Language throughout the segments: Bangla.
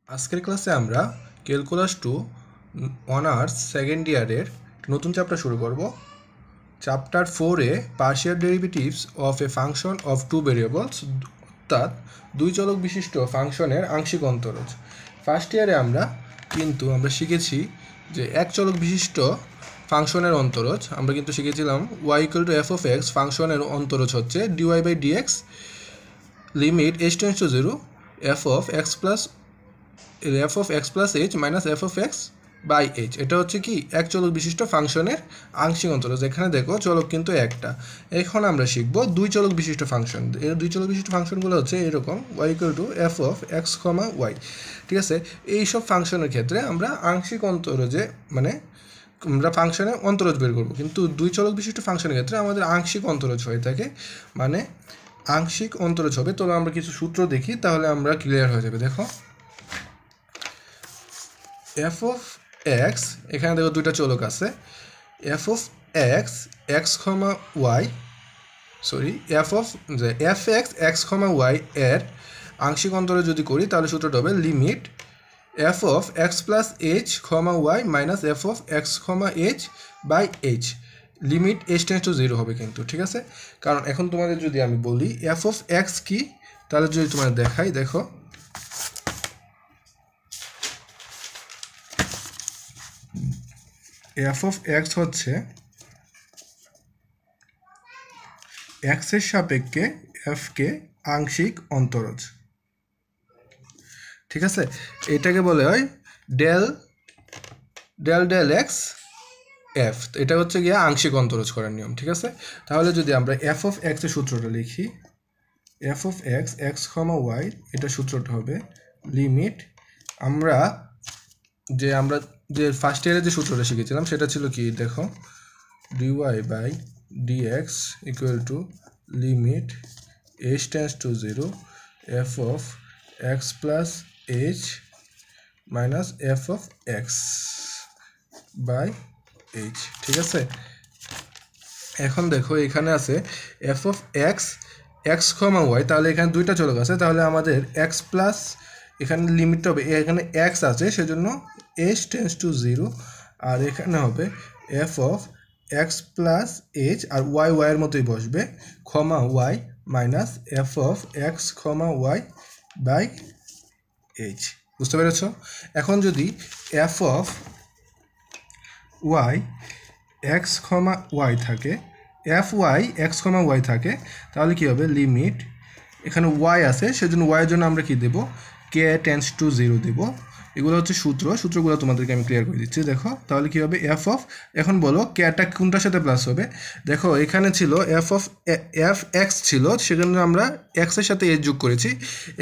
আজকের ক্লাসে আমরা ক্যালকুলাস 2 অনার্স সেকেন্ড ইয়ারের নতুন চ্যাপ্টার শুরু করব। চ্যাপ্টার 4-এ partial derivatives of a function of two variables, অর্থাৎ দুই চলক বিশিষ্ট ফাংশনের আংশিক অন্তরজ। ফার্স্ট ইয়ারে আমরা শিখেছি যে এক চলক বিশিষ্ট ফাংশনের অন্তরজ। আমরা কিন্তু শিখেছিলাম y = f of x ফাংশনের অন্তরজ হচ্ছে dy/dx limit h → 0 f of x plus h minus f of x by h। এটা হচ্ছে কি এক চলক বিশিষ্ট ফাংশনের আংশিক অন্তরজ। এখানে দেখো চলক কিন্তু একটা। এখন আমরা শিখব দুই চলক বিশিষ্ট ফাংশন। এর দুই চলক বিশিষ্ট ফাংশনগুলো হচ্ছে এরকম y = f of x, y। ঠিক আছে, এইসব ফাংশনের ক্ষেত্রে আমরা আংশিক অন্তরজে আমরা ফাংশনে অন্তরজ বের করব, কিন্তু দুই চলক বিশিষ্ট ফাংশনের ক্ষেত্রে আমাদের আংশিক অন্তরজ হয়ে থাকে, আংশিক অন্তরজ হবে। তবে আমরা কিছু সূত্র দেখি, তাহলে আমরা ক্লিয়ার হয়ে যাবে। দেখো f of x, এখানে দেখো দুইটা চলক আছে, f of x, x, y, fx x, y এর আংশিক অন্তরজ যদি করি তাহলে সূত্রটা হবে limit f of x plus h, y minus f of x, h by h, limit h → 0 হবে কিন্তু। ঠিক আছে, কারণ এখন তোমাদের যদি আমি বলি f of x কি, তাহলে যদি তোমাদের দেখাই, দেখো f of x হচ্ছে x এর সাপেক্ষে f কে আংশিক অন্তরজ। ঠিক আছে, এটাকে বলে হয় ডেল x f। এটা হচ্ছে গিয়ে আংশিক অন্তরজ করার নিয়ম। ঠিক আছে, তাহলে যদি আমরা f of x এর সূত্রটা লিখি, f of x, x, y, এটা সূত্রটা হবে লিমিট, আমরা যে ফার্স্ট ইয়ারে যে সূত্রটা শিখেছিলাম সেটা ছিল কি, দেখো dy/dx = limit h → 0 f of x plus h minus f of x by h। ঠিক আছে, এখন দেখো এখানে আছে f of x, x, y, তাহলে এখানে দুইটা চলক আছে, তাহলে আমাদের x প্লাস এখানে লিমিটটা হবে, এখানে x আছে সেজন্য h → 0, আর এখানে হবে f of x plus h, R y এর মতোই বসবে, y minus f of x, y by h। বুঝতে পেরেছ? এখন যদি f of y, x, y থাকে, fy x, y থাকে, তাহলে কি হবে লিমিট, এখানে y আছে সেজন্য y এর জন্য আমরা কি দেব, k টেন্ডস টু 0 দেব। এগুলো হচ্ছে সূত্রগুলো তোমাদেরকে আমি ক্লিয়ার করে দিচ্ছি। দেখো তাহলে কি হবে f of, এখন বলো kটা কোনটার সাথে প্লাস হবে। দেখো এখানে ছিল f x ছিল, সেখানে আমরা x এর সাথে h যোগ করেছি।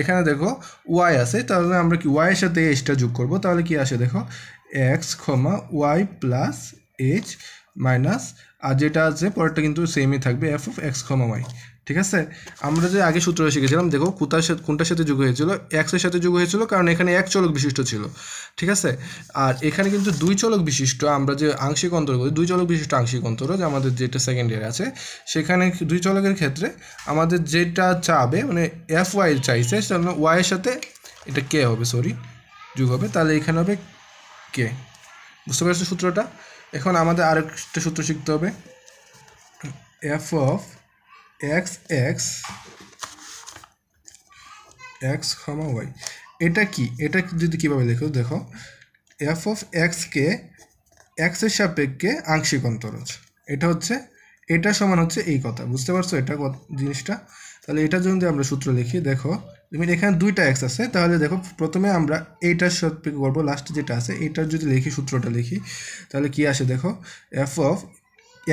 এখানে দেখো y আছে, তাহলে আমরা কি y এর সাথে hটা যোগ করব, তাহলে কি আসে দেখো x, y plus h minus, আর যেটা আছে পরেরটা কিন্তু সেমই থাকবে f of x, y। ঠিক আছে, আমরা যে আগে সূত্রটা শিখেছিলাম, দেখো কোনটার সাথে যোগ হয়েছিল, x এর সাথে যোগ হয়েছিল, কারণ এখানে এক চলক বিশিষ্ট ছিল। ঠিক আছে, আর এখানে কিন্তু দুই চলক বিশিষ্ট, আমরা যে আংশিক অন্তরজ করি, দুই চলক বিশিষ্ট আংশিক অন্তরজ আমাদের যেটা সেকেন্ড ইয়ার আছে, সেখানে দুই চলকের ক্ষেত্রে আমাদের যেটা চাবে, fy চাইছে, সেজন্য y এর সাথে এটা k হবে, যোগ হবে, তাহলে এখানে হবে k। বুঝতে পারছো সূত্রটা? এখন আমাদের আরেকটা সূত্র শিখতে হবে, f of x, y, এটা কি, এটা যদি কীভাবে লেখো, দেখো f of x K x এর সাপেক্ষে আংশিক অন্তরজ, এটা সমান হচ্ছে এই কথা। বুঝতে পারছো এটা জিনিসটা? তাহলে এটার জন্য আমরা সূত্র লিখি, দেখো এখানে দুইটা x আছে, তাহলে দেখো প্রথমে আমরা এইটার সাপেক্ষে করবো, লাস্টে যেটা আছে এইটার যদি লিখি, সূত্রটা লিখি, তাহলে কি আসে দেখো f of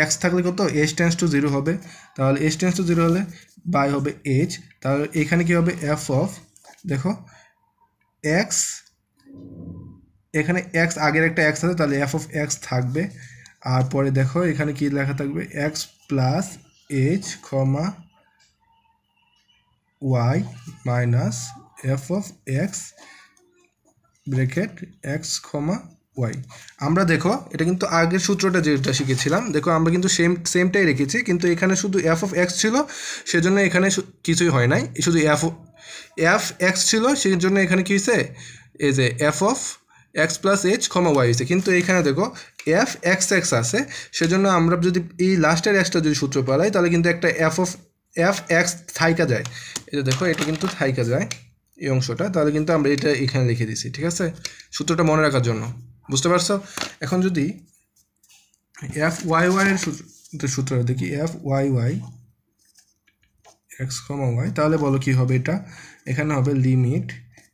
x থাকলে কত, h → 0 হবে, তাহলে h → 0 হলে বাই হবে h, তাহলে এখানে কি হবে f of, দেখো x, এখানে x আগের একটা x আছে, তাহলে f of x থাকবে, আর পরে দেখো এখানে কি লেখা থাকবে x plus h, y minus f of x bracket x, y। আমরা দেখো এটা কিন্তু আগের সূত্রটা যেটা শিখেছিলাম, দেখো আমরা কিন্তু সেমটাই রেখেছি, কিন্তু এখানে শুধু f of x ছিল, সেজন্য এখানে কিছুই হয় নাই, শুধু f x ছিল, সেই জন্য এখানে কি হয়েছে এই যে f of x plus h comma y হয়েছে, কিন্তু এইখানে দেখো এফ এক্স এক্স আছে, সেজন্য আমরা যদি এই লাস্টের এক্সটা যদি সূত্র পালাই তাহলে কিন্তু একটা এফ এক্স থাইকা যায়। এই যে দেখো এটা কিন্তু থাইকা যায় এই অংশটা, তাহলে কিন্তু আমরা এটা এখানে লিখে দিছি, ঠিক আছে, সূত্রটা মনে রাখার জন্য। বুঝতে পারছো? এখন যদি এফ ওয়াই ওয়াই এর সূত্রটা দেখি, f Y Y x comma Y, তাহলে বলো কি হবে এটা, এখানে হবে লিমিট,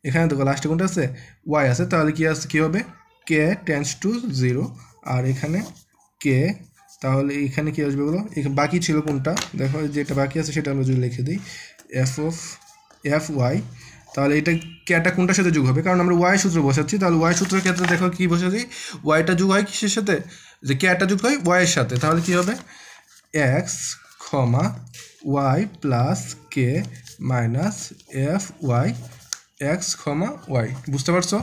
এখানে দেখো লাস্টে কোনটা আছে ওয়াই আছে, তাহলে কি আছে, কি হবে কে টেন্স টু 0, আর এখানে কে, তাহলে এখানে কি আসবে বলো, বাকি ছিল কোনটা, দেখো যেটা বাকি আছে সেটা আমরা যদি লিখে দিই এফ ওয়াই, তাহলে এটা কেটা কোনটার সাথে যোগ হবে, কারণ আমরা ওয়াই সূত্র বসাচ্ছি, তাহলে ওয়াই সূত্রের ক্ষেত্রে দেখো কি বসাচ্ছি, ওয়াইটা যোগ হয় কিসের সাথে, যে কেটা যোগ হয় ওয়াইয়ের সাথে, তাহলে কি হবে x comma y plus k minus f y x comma Y. বুঝতে পারছো?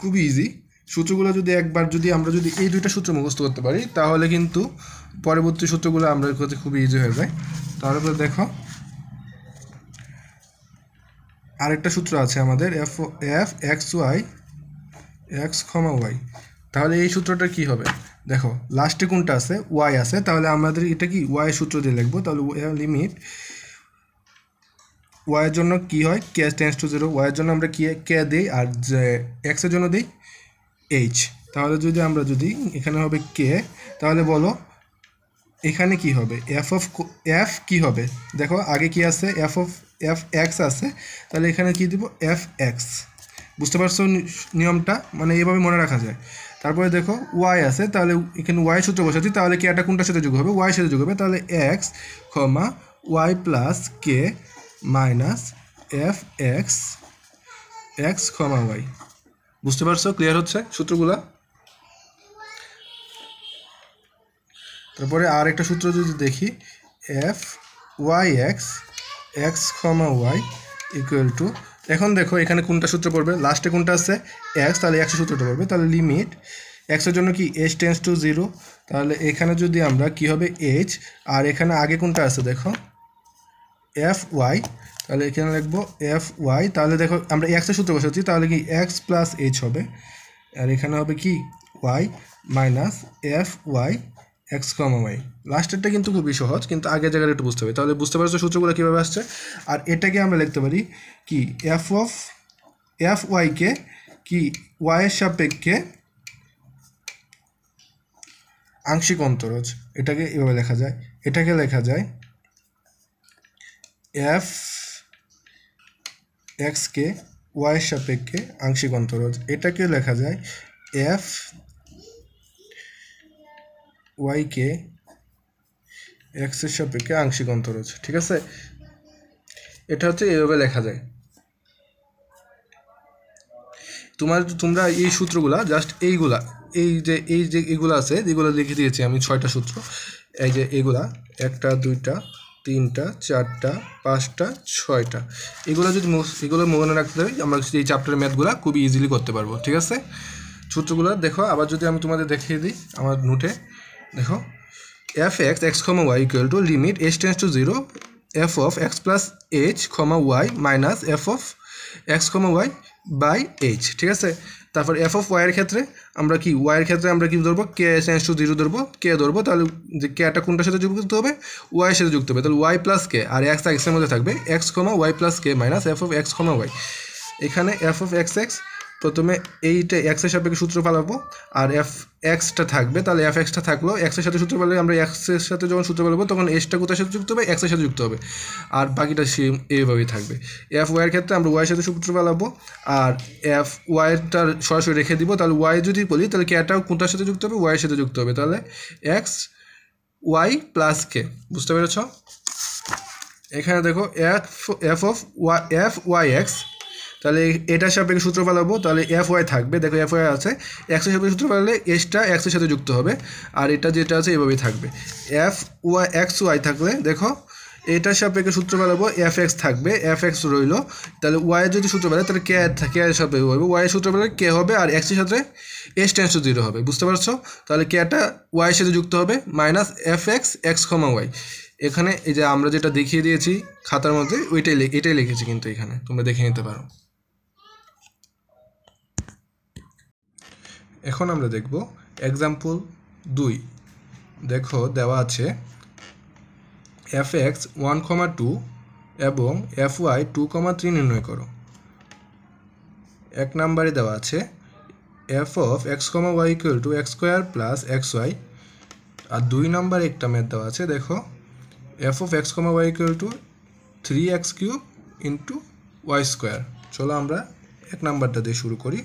খুবই ইজি। সূত্রগুলো যদি একবার যদি আমরা যদি এই দুইটা সূত্র মুখস্থ করতে পারি তাহলে কিন্তু পরবর্তী সূত্রগুলো আমরা করতে খুবই ইজি হয়ে যায়। তারপরে দেখো আরেকটা সূত্র আছে আমাদের F x y x comma Y, তাহলে এই সূত্রটা কি হবে, দেখো লাস্টে কোনটা আছে ওয়াই আছে, তাহলে আমাদের এটা কি ওয়াই সূত্র দিয়ে লিখবো, তাহলে লিমিট ওয়াইয়ের জন্য কি হয় কে টেন্স টু 0, ওয়াইয়ের জন্য আমরা কে দিই, আর যে এক্সের জন্য দিই এইচ, তাহলে যদি আমরা যদি এখানে হবে কে, তাহলে বলো এখানে কি হবে এফ কি হবে, দেখো আগে কি আছে এফ এক্স আছে, তাহলে এখানে কি দিব এফ এক্স। বুঝতে পারছো নিয়মটা, মানে এইভাবে মনে রাখা যায়। তারপরে দেখো ওয়াই আছে, তাহলে এখানে ওয়াই সূত্র বসাচ্ছি, তাহলে কেটা কোনটার সাথে যোগ হবে, ওয়াই সাথে যোগ হবে, তাহলে x comma y plus k minus F x x comma Y. বুঝতে পারছো? ক্লিয়ার হচ্ছে সূত্রগুলা? তারপরে আর একটা সূত্র যদি দেখি, f y x x comma y equal to, এখন দেখো এখানে কোনটা সূত্র পড়বে, লাস্টে কোনটা আছে এক্স, তাহলে এক্সের সূত্রটা পড়বে, তাহলে লিমিট এক্সের জন্য কি এইচ টেন্স টু 0, তাহলে এখানে যদি আমরা কি হবে এইচ, আর এখানে আগে কোনটা আছে দেখো এফ ওয়াই, তাহলে এখানে লিখবো এফ ওয়াই, তাহলে দেখো আমরা এক্সের সূত্র বসাচ্ছি, তাহলে কি এক্স প্লাস এইচ হবে, আর এখানে হবে কি y minus f y x comma y. লাস্টেরটা কিন্তু খুবই সহজ, কিন্তু আগের জায়গাটা একটু বুঝতে হবে, তাহলে বুঝতে পারছো সূত্রগুলো কীভাবে আসছে। আর এটাকে আমরা লিখতে পারি কি এফ ওয়াইকে কি ওয়াইয়ের সাপেক্ষে আংশিক অন্তরজ, এটাকে এভাবে লেখা যায়, এটাকে লেখা যায় এফ এক্সকে ওয়াইয়ের সাপেক্ষে আংশিক অন্তরজ, এটাকে লেখা যায় এফ ওয়াইকে এক্সের সাপেক্ষে আংশিক অন্তরজ। ঠিক আছে, এটা হচ্ছে এইভাবে লেখা যায়। তোমরা এই সূত্রগুলা জাস্ট এই যে এগুলো আছে, যেগুলো লিখে দিয়েছি আমি 6টা সূত্র, এই যে এগুলা 1টা 2টা 3টা 4টা 5টা 6টা, এগুলো মনে রাখতে হবে, আমরা এই চ্যাপ্টারের ম্যাথগুলো খুবই ইজিলি করতে পারবো। ঠিক আছে, সূত্রগুলো দেখো আবার যদি আমি তোমাদের দেখিয়ে দিই আমার নোটে, দেখো f x x comma y equal to limit h tends to 0 f of x plus h comma y minus f of x comma y by h. ঠিক আছে, তারপর এফ অফ ওয়াইয়ের ক্ষেত্রে আমরা কি ওয়াইয়ের ক্ষেত্রে আমরা কি ধরবো কে টেন্স টু 0 ধরবো, কে ধরবো, তাহলে যে কেটা কোনটার সাথে যুক্ত হবে, ওয়াইয়ের সাথে যুক্ত হবে, তাহলে ওয়াই প্লাস কে, আর এক্স এক্সের মধ্যে থাকবে x comma y plus k minus f of x comma y. এখানে এফ অফ এক্স এক্স প্রথমে এইটা এক্সের সাপেক্ষে সূত্র পালাবো, আর এফ এক্সটা থাকবে, তাহলে এফ এক্সটা থাকলো এক্সের সাথে সূত্র পালালে আমরা এক্সের সাথে যখন সূত্র পালাবো তখন এসটা কোথার সাথে যুক্ত হবে, এক্সের সাথে যুক্ত হবে, আর বাকিটা সেম এইভাবেই থাকবে। এফ ওয়াইয়ের ক্ষেত্রে আমরা ওয়াইয়ের সাথে সূত্র পালাবো, আর এফ ওয়াইয়েরটা সরাসরি রেখে দিব, তাহলে ওয়াই যদি বলি তাহলে কেটাও কোনটার সাথে যুক্ত হবে, ওয়াইয়ের সাথে যুক্ত হবে, তাহলে এক্স ওয়াই প্লাস কে। বুঝতে পেরেছ? এখানে দেখো এফ ওয়াই এক্স, তাহলে এটার সাপেক্ষে সূত্র পালাবো, তাহলে এফ ওয়াই থাকবে, দেখো এফ ওয়াই আছে, এক্সের সাপেক্ষে সূত্র পালালে এসটা এক্সের সাথে যুক্ত হবে, আর এটা যেটা আছে এভাবেই থাকবে। এফ ওয়াই এক্স ওয়াই থাকলে দেখো এটার সাপেক্ষে সূত্র পালাবো, এফ এক্স থাকবে, এফ এক্স রইলো, তাহলে ওয়াইয়ের যদি সূত্র পালে তাহলে কে এর সাপেক্ষে হবে, ওয়াইয়ের সূত্র পালে কে হবে, আর এক্সের সাথে এস টেন্স টু 0 হবে। বুঝতে পারছো? তাহলে কেটা ওয়াইয়ের সাথে যুক্ত হবে minus F x x comma y. এখানে এই যে আমরা যেটা দেখিয়ে দিয়েছি খাতার মধ্যে এটাই লিখেছি, কিন্তু এখানে তোমরা দেখে নিতে পারো। এখন আমরা দেখব एग्जांपल 2 দেখো দেওয়া আছে fx 1,2 এবং fy 2,3 নির্ণয় করো এক নম্বরে দেওয়া আছে f of x, y equal to x square plus xy আর দুই নম্বরে একটা ম্যাথ দেওয়া আছে দেখো f of x, y equal to 3x cube into y square চলো আমরা এক নাম্বারটা দিয়ে শুরু করি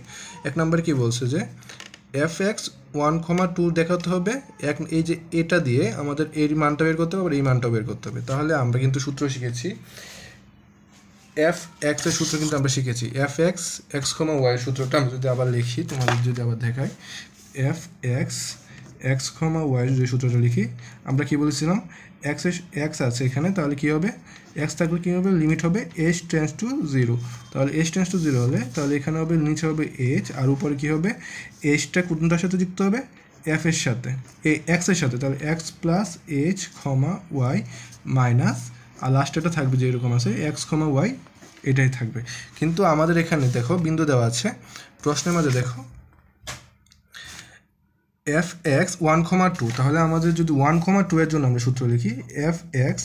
এক নাম্বার কি বলছে যে fx 1,2 দেখাতে হবে এই যে এটা দিয়ে আমাদের এর মানটা বের করতে হবে আর এই মানটা বের করতে হবে তাহলে আমরা কিন্তু সূত্র শিখেছি fx এর সূত্র কিন্তু আমরা শিখেছি fx x, y সূত্রটা আমি যদি আবার লিখি তোমাদের যদি আবার দেখাই fx x, y যে সূত্রটা লিখি আমরা কি বলেছিলাম x আছে এখানে তাহলে কি হবে x থাকলে কি হবে লিমিট হবে h টেন্ডস টু 0 তাহলে h টেন্ডস টু 0 হলে তাহলে এখানে হবে নিচে হবে h আর উপরে কি হবে h টা কোনটার সাথে যুক্ত হবে f এর সাথে এই x এর সাথে তাহলে x plus h, y minus আর লাস্টেটা থাকবে যে এরকম আছে x, y এটাই থাকবে কিন্তু আমাদের এখানে দেখো বিন্দু দেওয়া আছে প্রশ্নের মধ্যে দেখো fx 1,2 তাহলে আমাদের যদি 1,2 এর জন্য আমরা সূত্র লিখি fx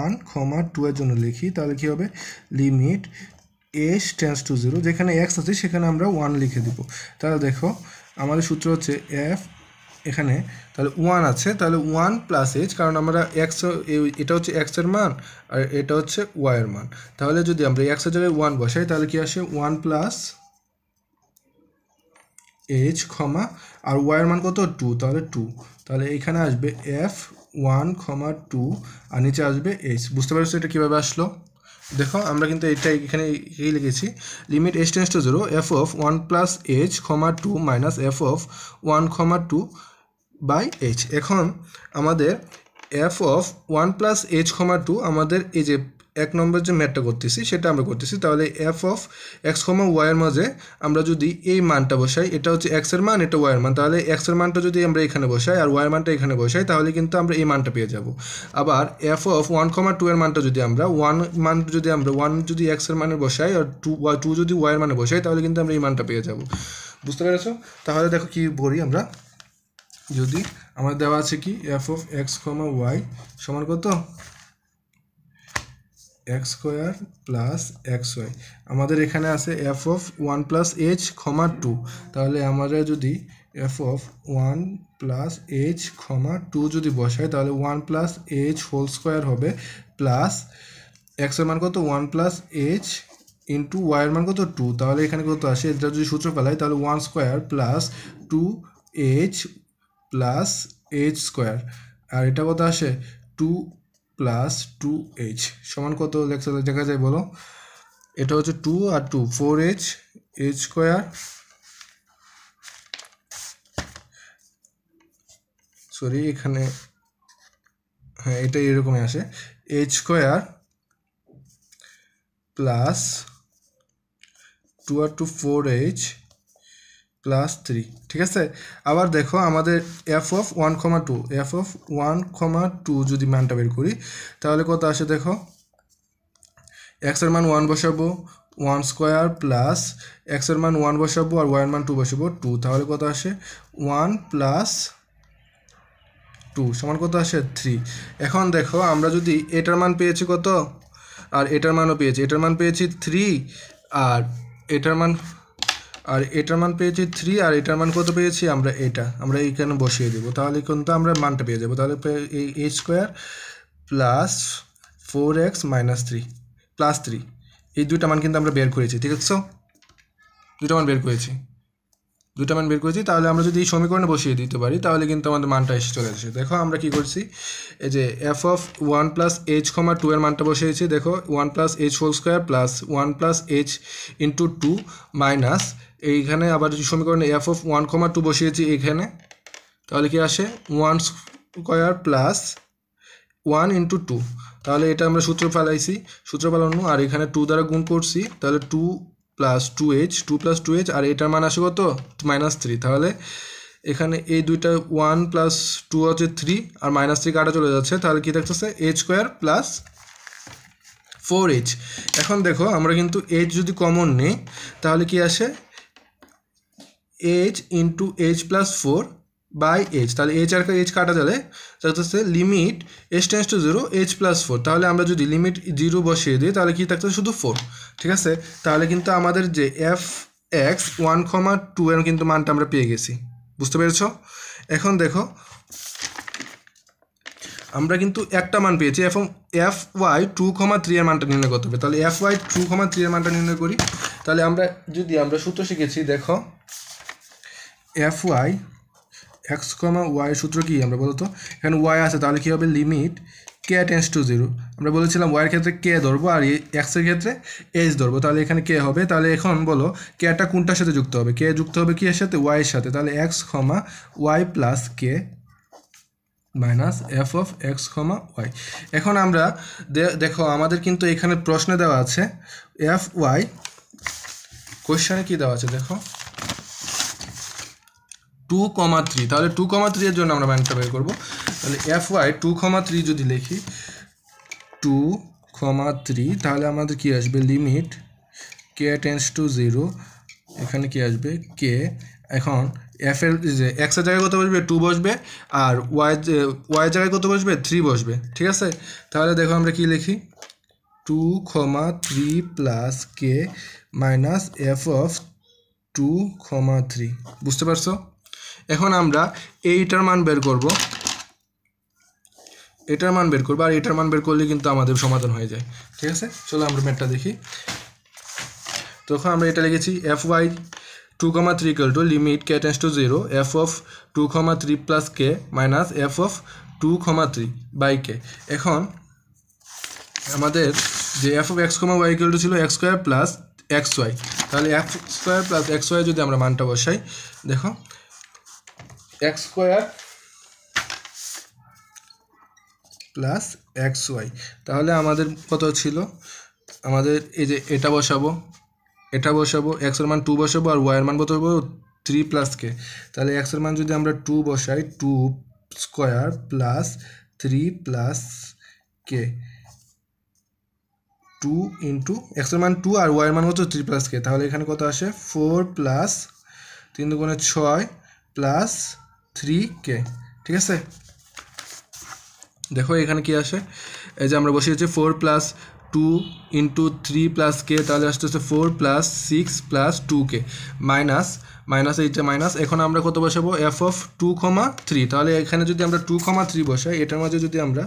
1,2 এর জন্য লিখি তাহলে কি হবে লিমিট h টেন্ডস টু 0 যেখানে x আছে সেখানে আমরা 1 লিখে দিব তাহলে দেখো আমাদের সূত্র হচ্ছে f এখানে তাহলে 1 আছে তাহলে 1 প্লাস h কারণ আমরা x এটা হচ্ছে x এর মান আর এটা হচ্ছে y এর মান তাহলে যদি আমরা x এর জায়গায় 1 বসাই তাহলে কি আসে 1 প্লাস h, আর y এর মান কত 2 তাহলে 2 তাহলে এখানে আসবে f 1,2 আর নিচে আসবে h বুঝতে পারছো এটা কিভাবে আসলো দেখো আমরা কিন্তু এটা এখানে এই লিখেছি limit h tends to 0 f of 1 plus h, 2 minus f of 1,2 by h এখন আমাদের f of 1 plus h, 2 আমাদের এই যে এক নম্বর যে ম্যাথটা করতেছি সেটা আমরা করতেছি তাহলে f of x, y এর মাঝে আমরা যদি এই মানটা বসাই এটা হচ্ছে x এর মান এটা y এর মান তাহলে x এর মানটা যদি আমরা এখানে বসাই আর y এর মানটা এখানে বসাই তাহলে কিন্তু আমরা এই মানটা পেয়ে যাব আবার f of 1,2 এর মানটা যদি আমরা 1 মান যদি আমরা 1 যদি x এর মানে বসাই আর 2 যদি y এর মানে বসাই তাহলে কিন্তু আমরা এই মানটা পেয়ে যাব বুঝতে পেরেছো তাহলে দেখো কি করি আমরা যদি আমাদের দেওয়া আছে কি f of x, y সমান কত x square plus xy আমাদের এখানে আছে f of 1 plus h, 2 তাহলে আমরা যদি f of 1 plus h, 2 যদি বসাই তাহলে 1 plus h হোল স্কয়ার হবে প্লাস x এর মান কত 1 plus h ইনটু y এর মান কত 2 তাহলে এখানে কত আসে এটা যদি সূত্র ফেলাই তাহলে 1 square plus 2h plus h square আর এটা কত আসে 2 প্লাস 2h সমান কত লেখা যায় বলো এটা হচ্ছে 2 আর 2 4h h স্কয়ার সরি এখানে হ্যাঁ এটা এরকমই আসে h স্কয়ার প্লাস 2 আর 2 4h প্লাস 3 ঠিক আছে আবার দেখো আমাদের f of 1,2 f of 1,2 যদি মানটা বের করি তাহলে কত আসে দেখো x এর মান 1 বসাবো 1 স্কয়ার প্লাস x এর মান 1 বসাবো আর y এর মান 2 বসাবো 2 তাহলে কত আসে 1 প্লাস 2 সমান কত আসে 3 এখন দেখো আমরা যদি এটার মান পেয়েছি কত আর এটার মানও পেয়েছি এটার মান পেয়েছি 3 আর এটার মান পেয়েছি 3 আর এটার মান কত পেয়েছি আমরা এইখানে বসিয়ে দেব তাহলে কিন্তু আমরা মানটা পেয়ে যাব তাহলে এই h square plus 4x minus 3 plus 3 এই দুইটা মান কিন্তু আমরা বের করেছি ঠিক আছে দুইটা মান বের করেছি তাহলে আমরা যদি এই সমীকরণে বসিয়ে দিতে পারি তাহলে কিন্তু আমাদের মানটা এসে চলে আসে দেখো আমরা কি করছি এই যে f of 1 plus h, 2 এর মানটা বসিয়েছি দেখো 1 plus h whole square plus 1 plus h into 2 minus এইখানে আবার যদি সমীকরণে f of 1, 2 বসিয়েছি এইখানে তাহলে কি আসে 1 স্কয়ার প্লাস 1 ইনটু 2 তাহলে এটা আমরা সূত্র ফেলানো আর এখানে 2 দ্বারা গুণ করছি তাহলে 2 প্লাস 2h আর এটার মান আসে কত -3 তাহলে এখানে এই দুইটা 1 প্লাস 2 হচ্ছে 3 আর -3 কাটা চলে যাচ্ছে তাহলে কি থাকতেছে h স্কয়ার প্লাস 4h এখন দেখো আমরা কিন্তু h যদি কমন নেই তাহলে কি আসে h into h plus 4 by h, তাহলে এইচ আর এইচ কাটা যাবে, থাকতেছে limit h tends to 0 h plus 4। তাহলে আমরা যদি লিমিট 0 বসিয়ে দিই তাহলে কি থাকতেছে শুধু 4, ঠিক আছে। তাহলে কিন্তু আমাদের যে এফ এক্স 1,2 এর কিন্তু মানটা আমরা পেয়ে গেছি, বুঝতে পেরেছ। এখন দেখো আমরা কিন্তু একটা মান পেয়েছি, এবং এফ ওয়াই 2,3 এর মানটা নির্ণয় করতে হবে। তাহলে এফ ওয়াই 2,3 এর মানটা নির্ণয় করি। তাহলে আমরা সূত্র শিখেছি, দেখো F y x comma Y সূত্র কি আমরা বলতো, এখানে ওয়াই আছে, তাহলে কী হবে লিমিট কে টেন্ডস টু 0। আমরা বলেছিলাম ওয়াইয়ের ক্ষেত্রে কে ধরবো আর এক্সের ক্ষেত্রে এইচ ধরবো, তাহলে এখানে কে হবে। তাহলে এখন বলো কেটা কোনটার সাথে যুক্ত হবে, কে যুক্ত হবে কি এর সাথে, ওয়াইয়ের সাথে। তাহলে x comma y plus k minus f of x comma y. এখন আমরা দেখো আমাদের কিন্তু এখানে প্রশ্নে দেওয়া আছে এফ ওয়াই, কোয়েশ্চনে কী দেওয়া আছে দেখো 2,3। তাহলে 2,3 এর জন্য আমরা মানটা বের করবো। তাহলে এফ ওয়াই 2,3 যদি লিখি 2,3, তাহলে আমাদের কি আসবে লিমিট কে টেন্ডস টু 0, এখানে কি আসবে কে। এখন এফ এর যে এক্সের জায়গায় কত বসবে 2 বসবে, আর ওয়াইয়ের জায়গায় কত বসবে 3 বসবে, ঠিক আছে। তাহলে দেখো আমরা কি লিখি 2,3 plus k minus f of 2,3, বুঝতে পারছো। এখন আমরা এইটার মান বের করব, এটার মান বের করবো, আর এটার মান বের করলে কিন্তু আমাদের সমাধান হয়ে যায়, ঠিক আছে। চলো আমরা ম্যাথটা দেখি। তখন আমরা এটা লিখেছি f y 2,3 equal to limit k tends to 0 f of 2,3 plus k minus f of 2,3 by k. এখন আমাদের যে f of x comma y equal to ছিল x square plus x y. তাহলে x square plus x y যদি আমরা মানটা বসাই, দেখো x square plus x y, তাহলে আমাদের কত ছিল, আমাদের এই যে এটা বসাবো এক্সের মান 2 বসাবো, আর ওয়াইয়ের মান কত বসাবো 3 প্লাস কে। তাহলে এক্সের মান যদি আমরা 2 বসাই 2 স্কোয়ার প্লাস 3 প্লাস কে, 2 ইন্টু এক্সের মান 2 আর ওয়াইয়ের মান হচ্ছে 3 প্লাস কে। তাহলে এখানে কত আসে 4 প্লাস 3 দুগুণে 6 প্লাস 3 কে, ঠিক আছে। দেখো এখানে কি আসে, এই যে আমরা বসিয়েছি 4 প্লাস 2 ইন্টু 3 প্লাস কে, তাহলে আসতেছে 4 প্লাস 6 প্লাস 2 কে মাইনাস এইটা মাইনাস। এখন আমরা কত বসাবো এফ অফ 2,3। তাহলে এখানে যদি আমরা 2,3 বসাই, এটার মাঝে যদি আমরা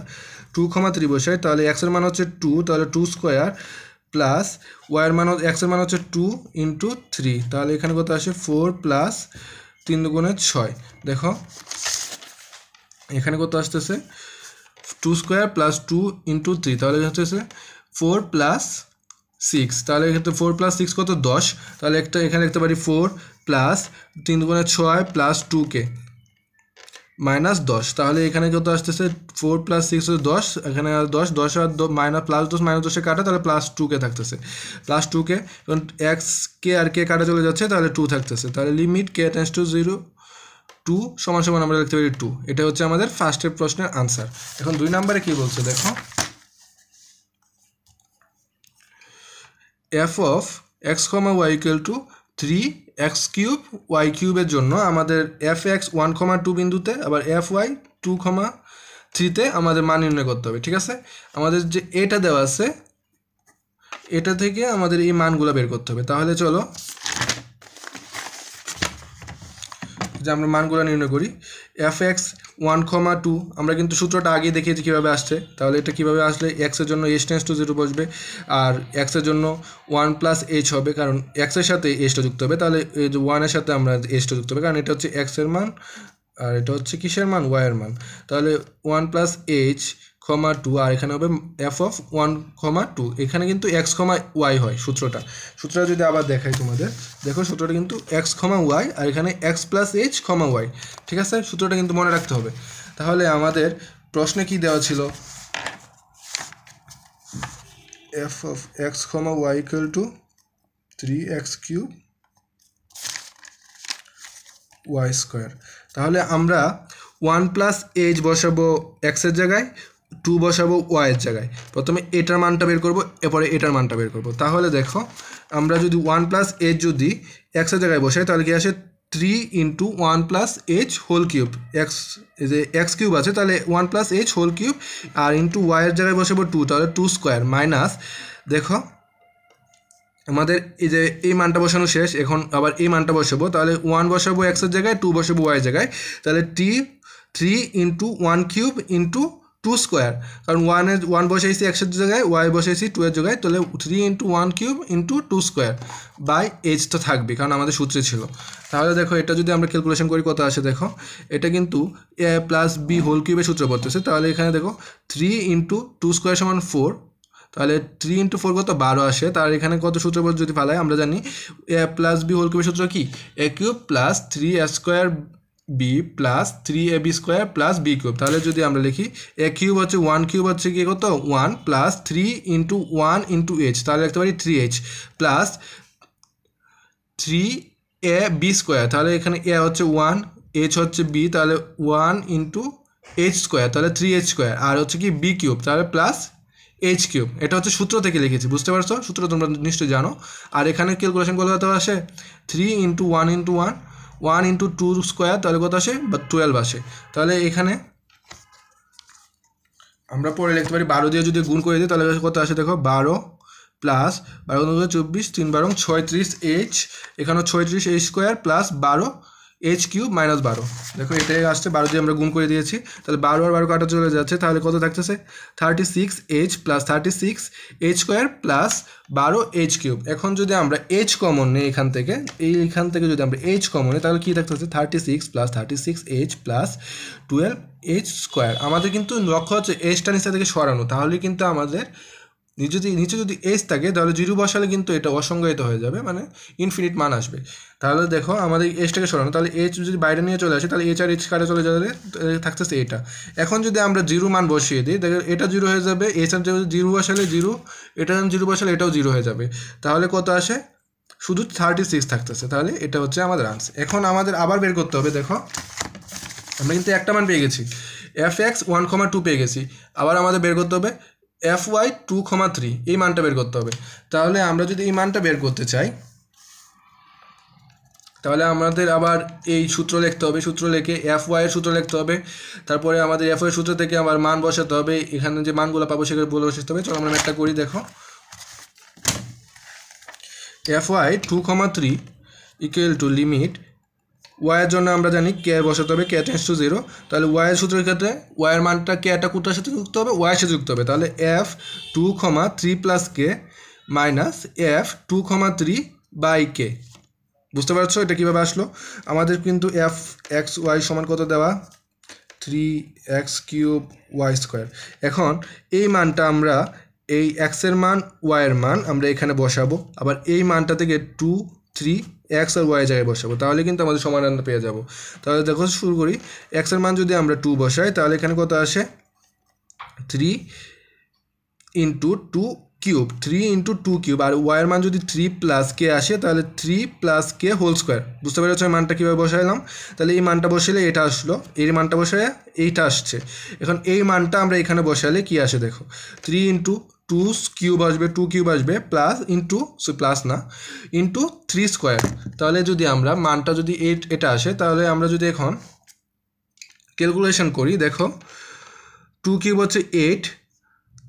2,3 বসাই, তাহলে এক্সের মান হচ্ছে 2, তাহলে 2 স্কোয়ার প্লাস ওয়াইয়ের মান এক্সের মান হচ্ছে 2 ইন্টু 3, তাহলে এখানে কত আসে 4 প্লাস 3 দুগুণে 6। দেখো এখানে কত আসতেছে 2 স্কোয়ার প্লাস 2 ইন্টু 3, তাহলে হচ্ছে 4 প্লাস 6, তাহলে এক্ষেত্রে 4 প্লাস 6 কত 10, তাহলে এখানে লিখতে পারি 4 প্লাস 3 দুগুণে 6 প্লাস 2 কে মাইনাস 10। তাহলে এখানে কত আসতেছে 4 প্লাস 6 হচ্ছে 10, এখানে 10 আর মাইনাস প্লাস 10 মাইনাস 10 কাটা, তাহলে প্লাস 2 কে থাকতেছে, প্লাস 2 কে, কারণ এক্স কে আর কে কাটা চলে যাচ্ছে, তাহলে 2 থাকতেছে। তাহলে লিমিট কে টেন্ডস টু 0 2 সমান সমান আমরা লিখতে পারি 2। এটা হচ্ছে আমাদের ফার্স্টের প্রশ্নের আনসার। এখন 2 নম্বরে কি বলছে দেখো, f of x comma y equal to 3x cube y কিউবের জন্য আমাদের এফ এক্স 1,2 বিন্দুতে, আবার এফ ওয়াই 2,3তে আমাদের মান নির্ণয় করতে হবে, ঠিক আছে। আমাদের যে এটা দেওয়া আছে, এটা থেকে আমাদের এই মানগুলো বের করতে হবে। তাহলে চলো যে আমরা মানগুলো নির্ণয় করি। এফ এক্স 1,2 আমরা কিন্তু সূত্রটা আগেই দেখিয়েছি কীভাবে আসছে। তাহলে এটা কীভাবে আসলে এক্সের জন্য এইচ টেন্ডস টু 0 বসবে, আর এক্সের জন্য 1 প্লাস এইচ হবে, কারণ এক্সের সাথে এইচটা যুক্ত হবে। তাহলে এই যে 1-এর সাথে আমরা এইচটা যুক্ত হবে, কারণ এটা হচ্ছে এক্সের মান আর এটা হচ্ছে কিসের মান, ওয়াইয়ের মান। তাহলে 1 প্লাস এইচ, 2, আর এখানে হবে এফ অফ 1,2। এখানে কিন্তু এক্স, ওয়াই হয় সূত্রটা যদি আবার দেখাই তোমাদের, দেখো সূত্রটা কিন্তু এক্স, ওয়াই, আর এখানে এক্স প্লাস এইচ, ওয়াই, ঠিক আছে। সূত্রটা কিন্তু মনে রাখতে হবে। তাহলে আমাদের প্রশ্নে কি দেওয়া ছিল, f of x, y equal to 3x cube y square. তাহলে আমরা 1 প্লাস এইচ বসাবো এক্সের জায়গায়, 2 বসাবো ওয়াইয়ের জায়গায়। প্রথমে এটার মানটা বের করবো, এরপরে এটার মানটা বের করবো। তাহলে দেখো আমরা যদি 1 প্লাস এইচ যদি এক্সের জায়গায় বসাই, তাহলে কি আসে 3 into 1 plus h whole cube x, এই যে এক্স কিউব আছে তাহলে 1 প্লাস এইচ হোল কিউব, আর ইন্টু ওয়াইয়ের জায়গায় বসাবো 2, তাহলে 2 স্কোয়ার মাইনাস, দেখো আমাদের এই যে এই মানটা বসানো শেষ, এখন আবার এই মানটা বসাবো, তাহলে 1 বসাবো এক্সের জায়গায়, 2 বসাবো ওয়াইয়ের জায়গায়, তাহলে 3 ইন্টু 1 কিউব ইন্টু 2 স্কোয়ার, কারণ 1 বসাইছি এক্সের জায়গায়, ওয়াই বসাইছি 2 এর জায়গায়, তাহলে 3 into 1 cube into 2 square by h তো থাকবে কারণ আমাদের সূত্রে ছিল। তাহলে দেখো এটা যদি আমরা ক্যালকুলেশন করি কত আসে, দেখো এটা কিন্তু এ প্লাস বি হোল কিউবের সূত্র পড়তেছে, তাহলে এখানে দেখো 3 ইন্টু 2 স্কোয়ার সমান 4, তাহলে 3 ইন্টু 4 কত 12 আসে, তার এখানে কত সূত্র যদি ফালাই আমরা জানি এ প্লাস বি হোল কিউবের সূত্র কি a cube plus 3 square b plus 3ab square plus b cube, তাহলে যদি আমরা লিখি এ কিউব হচ্ছে 1 কিউব হচ্ছে কি কত 1 প্লাস 3 ইন্টু 1 ইন্টু এইচ, তাহলে লিখতে পারি 3h প্লাস 3ab স্কোয়ার, তাহলে এখানে এ হচ্ছে 1, এইচ হচ্ছে বি, তাহলে 1 ইন্টু এইচ স্কোয়ার, তাহলে 3h স্কোয়ার, আর হচ্ছে কি বি কিউব, তাহলে প্লাস এইচ কিউব। এটা হচ্ছে সূত্র থেকে লিখেছি, বুঝতে পারছো সূত্র তোমরা নিশ্চয়ই জানো। আর এখানে ক্যালকুলেশন করলে কত আসে 3 ইন্টু 1 ইন্টু 1 ইন্টু 2 স্কোয়ার, তাহলে কত আসে বা 12 আসে। তাহলে এখানে আমরা পরে লিখতে পারি 12 দিয়ে যদি গুণ করে দিই তাহলে কত আসে, দেখো 12 প্লাস 12 24 3 12 36h, এখানে 36h square plus 12 H cube minus 12, দেখো এটাই আসছে 12 দিয়ে আমরা গুণ করে দিয়েছি, তাহলে 12 আর 12 কাটা চলে যাচ্ছে, তাহলে কত থাকতেছে 36h plus 36h square plus 12h cube. এখন যদি আমরা h কমন নিই এখান থেকে যদি আমরা h কমন নিই তাহলে কী থাকতেছে 36 plus 36h plus 12h square. আমাদের কিন্তু লক্ষ্য হচ্ছে এজটা নিচে থেকে সরানো, তাহলে কিন্তু আমাদের নিচে যদি এইচ থাকে তাহলে 0 বসালে কিন্তু এটা অসংজ্ঞায়িত হয়ে যাবে, মানে ইনফিনিট মান আসবে। তাহলে দেখো আমাদের এইচটাকে সরানো, তাহলে এইচ যদি বাইরে নিয়ে চলে আসে তাহলে এইচ আর এইচ কাটে চলে যাবে, থাকতেছে এটা। এখন যদি আমরা 0 মান বসিয়ে দিই দেখো এটা 0 হয়ে যাবে, এইচ আর 0 বসালে 0, এটা 0 বসালে এটাও 0 হয়ে যাবে, তাহলে কত আসে শুধু 36 থাকতেছে, তাহলে এটা হচ্ছে আমাদের আনসার। এখন আমাদের আবার বের করতে হবে, দেখো আমরা কিন্তু একটা মান পেয়ে গেছি, fx 1,2 পেয়ে গেছি, আবার আমাদের বের করতে হবে fy 2,3, এই মানটা বের করতে হবে। তাহলে আমরা যদি এই মানটা বের করতে চাই তাহলে আমাদের আবার এই সূত্র লিখতে হবে, সূত্র লিখে fy এর সূত্র লিখতে হবে, তারপরে আমাদের fy এর সূত্র থেকে আবার মান বসাতে হবে, এখানে যে মানগুলো পাবো সেগুলো বসাতে হবে। চলো আমরা ম্যাথটা করি, দেখো fy 2,3 equal to limit y এর জন্য আমরা জানি কে বসাতে হবে, কে টেন্ডস টু 0, তাহলে y এর সূত্রের ক্ষেত্রে y এর মানটা কেটা কোটার সাথে যুক্ত হবে, y এর সাথে যুক্ত হবে, তাহলে f 2,3 plus k minus f 2,3 by k. বুঝতে পারছো এটা কীভাবে আসলো? আমাদের কিন্তু এফ এক্স ওয়াই সমান কত দেওয়া 3x কিউব ওয়াই স্কোয়ার। এখন এই মানটা আমরা এই এক্সের মান ওয়াইয়ের মান আমরা এখানে বসাবো, আবার এই মানটা থেকে 2 3 এক্স আর ওয়াই জায়গায় বসাবো, তাহলে কিন্তু আমাদের সমাধানটা পেয়ে যাব। তাহলে দেখো শুরু করি, এক্সের মান যদি আমরা 2 বসাই তাহলে এখানে কত আসে 3 ইন্টু 2 কিউব, 3 ইন্টু 2 কিউব, আর ওয়াইয়ের মান যদি 3 প্লাস কে আসে তাহলে 3 প্লাস কে হোল স্কোয়ার। বুঝতে পেরেছো মানটা কীভাবে বসাইলাম? তাহলে এই মানটা বসালে এটা আসলো, এই মানটা বসালে এইটা আসছে। এখন এই মানটা আমরা এখানে বসালে কি আসে দেখো, 3 ইন্টু 2 কিউব আসবে, 2 কিউব আসবে প্লাস ইন্টু প্লাস না ইন্টু 3 স্কোয়ার। তাহলে যদি আমরা মানটা যদি এটা আসে তাহলে আমরা যদি এখন ক্যালকুলেশন করি, দেখো 2 কিউব হচ্ছে 8,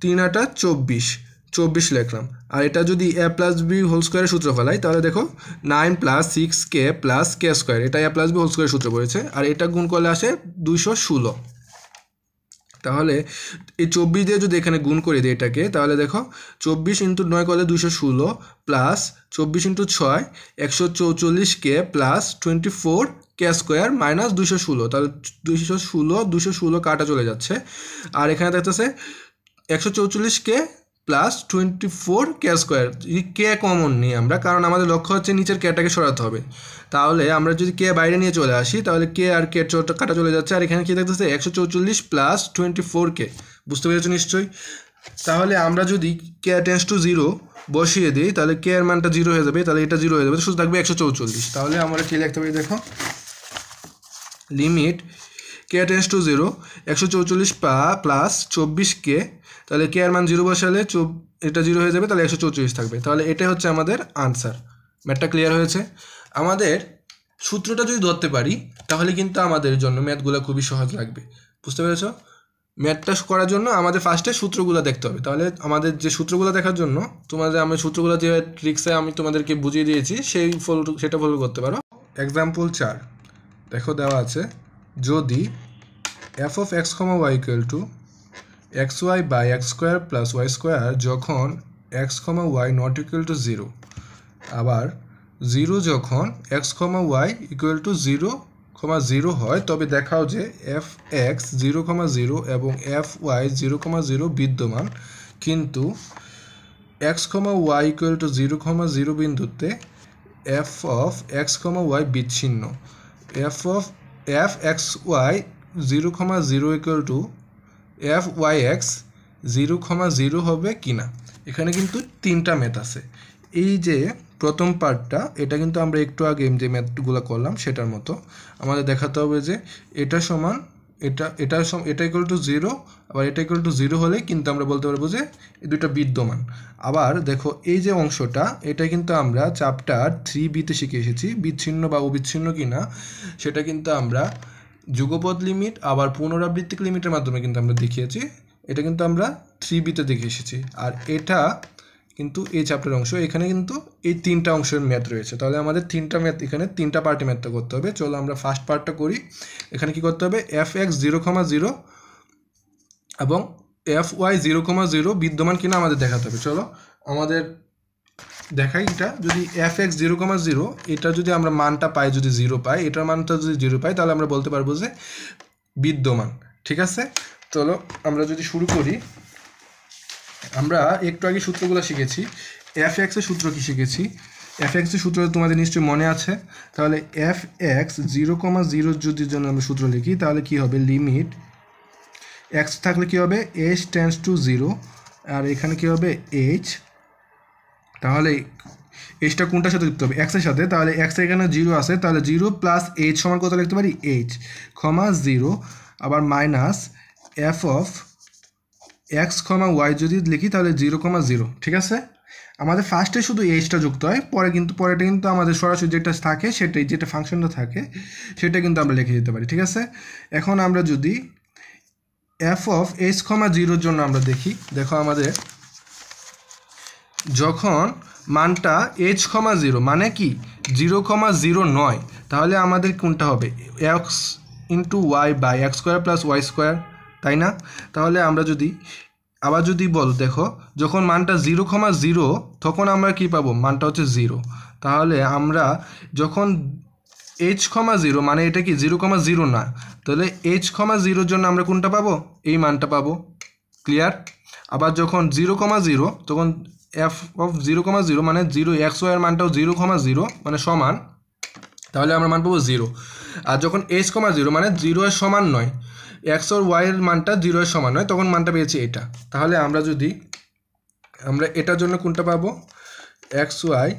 3 আটা 24 লিখলাম, আর এটা যদি এ প্লাস বি হোল স্কোয়ারের সূত্র ফেলাই তাহলে দেখো 9 plus 6k plus k square, এটা এ প্লাস বি হোল স্কোয়ারের সূত্র পড়েছে, আর এটা গুণ করলে আসে 216। তাহলে এই 24 দিয়ে যদি এখানে গুণ করে দিই এটাকে, তাহলে দেখো 24 ইন্টু 9 করলে 216 প্লাস 24 ইন্টু 6 144k প্লাস 24 কে স্কোয়ার মাইনাস 216, তাহলে 216 কাটা চলে যাচ্ছে, আর এখানে দেখতেছে 144k প্লাস 24 কে স্কোয়ার, কে কমন নিই আমরা, কারণ আমাদের লক্ষ্য হচ্ছে নিচের কেটাকে সরাতে হবে। তাহলে আমরা যদি কে বাইরে নিয়ে চলে আসি তাহলে কে আর কে কাটা চলে যাচ্ছে, আর এখানে কি দেখতেছে 144 প্লাস 24k। বুঝতে পেরেছো নিশ্চয়ই? তাহলে আমরা যদি কে টেন্ডস টু 0 বসিয়ে দিই তাহলে কে এর মানটা 0 হয়ে যাবে, তাহলে এটা 0 হয়ে যাবে, শুধু থাকবে 144। তাহলে আমরা কি লিখতে পারি দেখো, limit k tends to 0 144 plus 24k, তাহলে কে এর মান 0 বসালে এটা 0 হয়ে যাবে, তাহলে 144 থাকবে। তাহলে এটাই হচ্ছে আমাদের আনসার। ম্যাথটা ক্লিয়ার হয়েছে? আমাদের সূত্রটা যদি ধরতে পারি তাহলে কিন্তু আমাদের জন্য ম্যাথগুলো খুবই সহজ লাগবে। বুঝতে পেরেছো? ম্যাথটা করার জন্য আমাদের ফার্স্টে সূত্রগুলো দেখতে হবে। তাহলে আমাদের যে সূত্রগুলো দেখার জন্য আমি সূত্রগুলো যে ট্রিক্সে আমি তোমাদেরকে বুঝিয়ে দিয়েছি সেটা ফলো করতে পারো। এক্সাম্পল 4 দেখো দেওয়া আছে, যদি f of x comma y equal to x y by x square plus y square যখন x comma y not equal to 0, আবার 0 যখন x comma y equal to 0,0 হয়, তবে দেখাও যে এফ এক্স 0,0 এবং এফ ওয়াই 0,0 বিদ্যমান, কিন্তু x comma y equal to 0,0 বিন্দুতে f of x comma y বিচ্ছিন্ন। F x y 0,0 equal to f y x 0,0 হবে কিনা। এখানে কিন্তু 3টা ম্যাথ আছে। এই যে প্রথম পার্টটা, এটা কিন্তু আমরা একটু আগে যে ম্যাথগুলো করলাম সেটার মতো আমাদের দেখাতে হবে যে এটা সমান এটা ইকুয়াল টু 0, আবার এটা ইকুয়াল টু 0 হলে কিন্তু আমরা বলতে পারবো যে এই দুটো বিদ্যমান। আবার দেখো এই যে অংশটা, এটা কিন্তু আমরা চ্যাপ্টার 3B-তে শিখে এসেছি, বিচ্ছিন্ন বা অবিচ্ছিন্ন কিনা সেটা কিন্তু আমরা যুগপদ লিমিট আবার পুনরাবৃত্তিক লিমিটের মাধ্যমে কিন্তু আমরা দেখিয়েছি। এটা কিন্তু আমরা 3B-তে দেখে এসেছি। আর এটা কিন্তু এই চ্যাপ্টারের অংশ, এখানে কিন্তু এই 3টা অংশের ম্যাথ রয়েছে। তাহলে আমাদের 3টা ম্যাথ, এখানে 3টা পার্টে ম্যাথটা করতে হবে। চলো আমরা ফার্স্ট পার্টটা করি। এখানে কি করতে হবে, এফ এক্স 0,0 এবং এফ ওয়াই 0,0 বিদ্যমান কিনা আমাদের দেখাতে হবে। চলো আমাদের দেখাই, এটা যদি এফ এক্স 0,0 এটা যদি আমরা মানটা পাই, যদি 0 পাই, এটার মানটা যদি 0 পাই, তাহলে আমরা বলতে পারবো যে বিদ্যমান। ঠিক আছে, চলো আমরা যদি শুরু করি। আমরা একটু আগে সূত্রগুলো শিখেছি। এফ এক্সের সূত্র কি শিখেছি? এফ এক্সের সূত্র তোমাদের নিশ্চয়ই মনে আছে। তাহলে এফ এক্স 0,0 যদি জন্য আমরা সূত্র লিখি, তাহলে কি হবে, লিমিট এক্স থাকলে কি হবে, এইচ টেন্ডস টু 0, আর এখানে কি হবে এইচ। তাহলে এইচটা কোনটার সাথে যুক্ত হবে, এক্সের সাথে। তাহলে এক্স এখানে 0 আছে, তাহলে 0 প্লাস এইচ সমান কত লিখতে পারি, এইচ, কমা 0, আবার minus f of x comma y যদি লিখি তাহলে 0,0। ঠিক আছে, আমাদের ফার্স্টে শুধু এইচটা যুক্ত হয়, পরেটা কিন্তু আমাদের সরাসরি যেটা থাকে সেটাই, যেটা ফাংশনটা থাকে সেটা কিন্তু আমরা লিখে দিতে পারি। ঠিক আছে, এখন আমরা যদি এফ অফ এইচ কমা 0-র জন্য আমরা দেখি, দেখো আমাদের যখন মানটা এইচ কমা 0 মানে কি 0,0 নয়, তাহলে আমাদের কোনটা হবে, x into y by x square plus y square, তাই না? তাহলে আমরা যদি বল, দেখো যখন মানটা 0,0 তখন আমরা কি পাবো, মানটা হচ্ছে 0। তাহলে আমরা যখন এইচ কমা 0 মানে এটা কি 0,0 না, তাহলে এইচ কমা 0-র জন্য আমরা কোনটা পাবো, এই মানটা পাবো। ক্লিয়ার? আবার যখন 0,0 তখন এফ অফ 0,0 মানে 0, এক্স ওয়াইয়ের মানটাও 0,0 মানে সমান, তাহলে আমরা মান পাবো 0। আর যখন এইচ কমা 0 মানে 0 এর সমান নয়, এক্স আর ওয়াইয়ের মানটা 0 এর সমান নয়, তখন মানটা পেয়েছি এটা। তাহলে আমরা এটার জন্য কোনটা পাবো, x y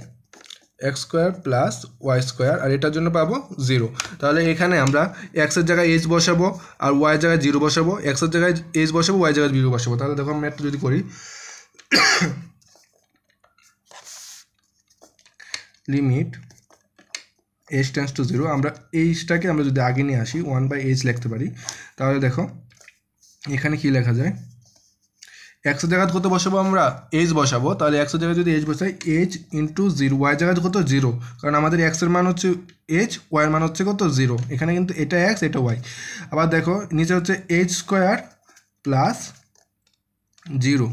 x square plus y square, আর এটার জন্য পাবো 0। তাহলে এখানে আমরা এক্সের জায়গায় এইচ বসাবো আর ওয়াইয়ের জায়গায় 0 বসাবো, এক্সের জায়গায় এইচ বসাবো, ওয়াই জায়গায় 0 বসাবো। তাহলে দেখো আমরা একটা যদি করি, লিমিট এইচ টেন্ডস টু 0, আমরা এইচটাকে আমরা যদি আগে নিয়ে আসি 1/h লিখতে পারি। তাহলে দেখো এখানে কি লেখা যায়, এক্সের জায়গায় কত বসাবো, আমরা এইচ বসাবো। তাহলে এক্সের জায়গায় যদি এইচ বসাই, এইচ ইন্টু 0, ওয়াই জায়গায় কত 0, কারণ আমাদের এক্সের মান হচ্ছে এইচ, ওয়াইয়ের মান হচ্ছে কত 0, এখানে কিন্তু এটা এক্স এটা ওয়াই। আবার দেখো নিচে হচ্ছে এইচ স্কোয়ার প্লাস 0,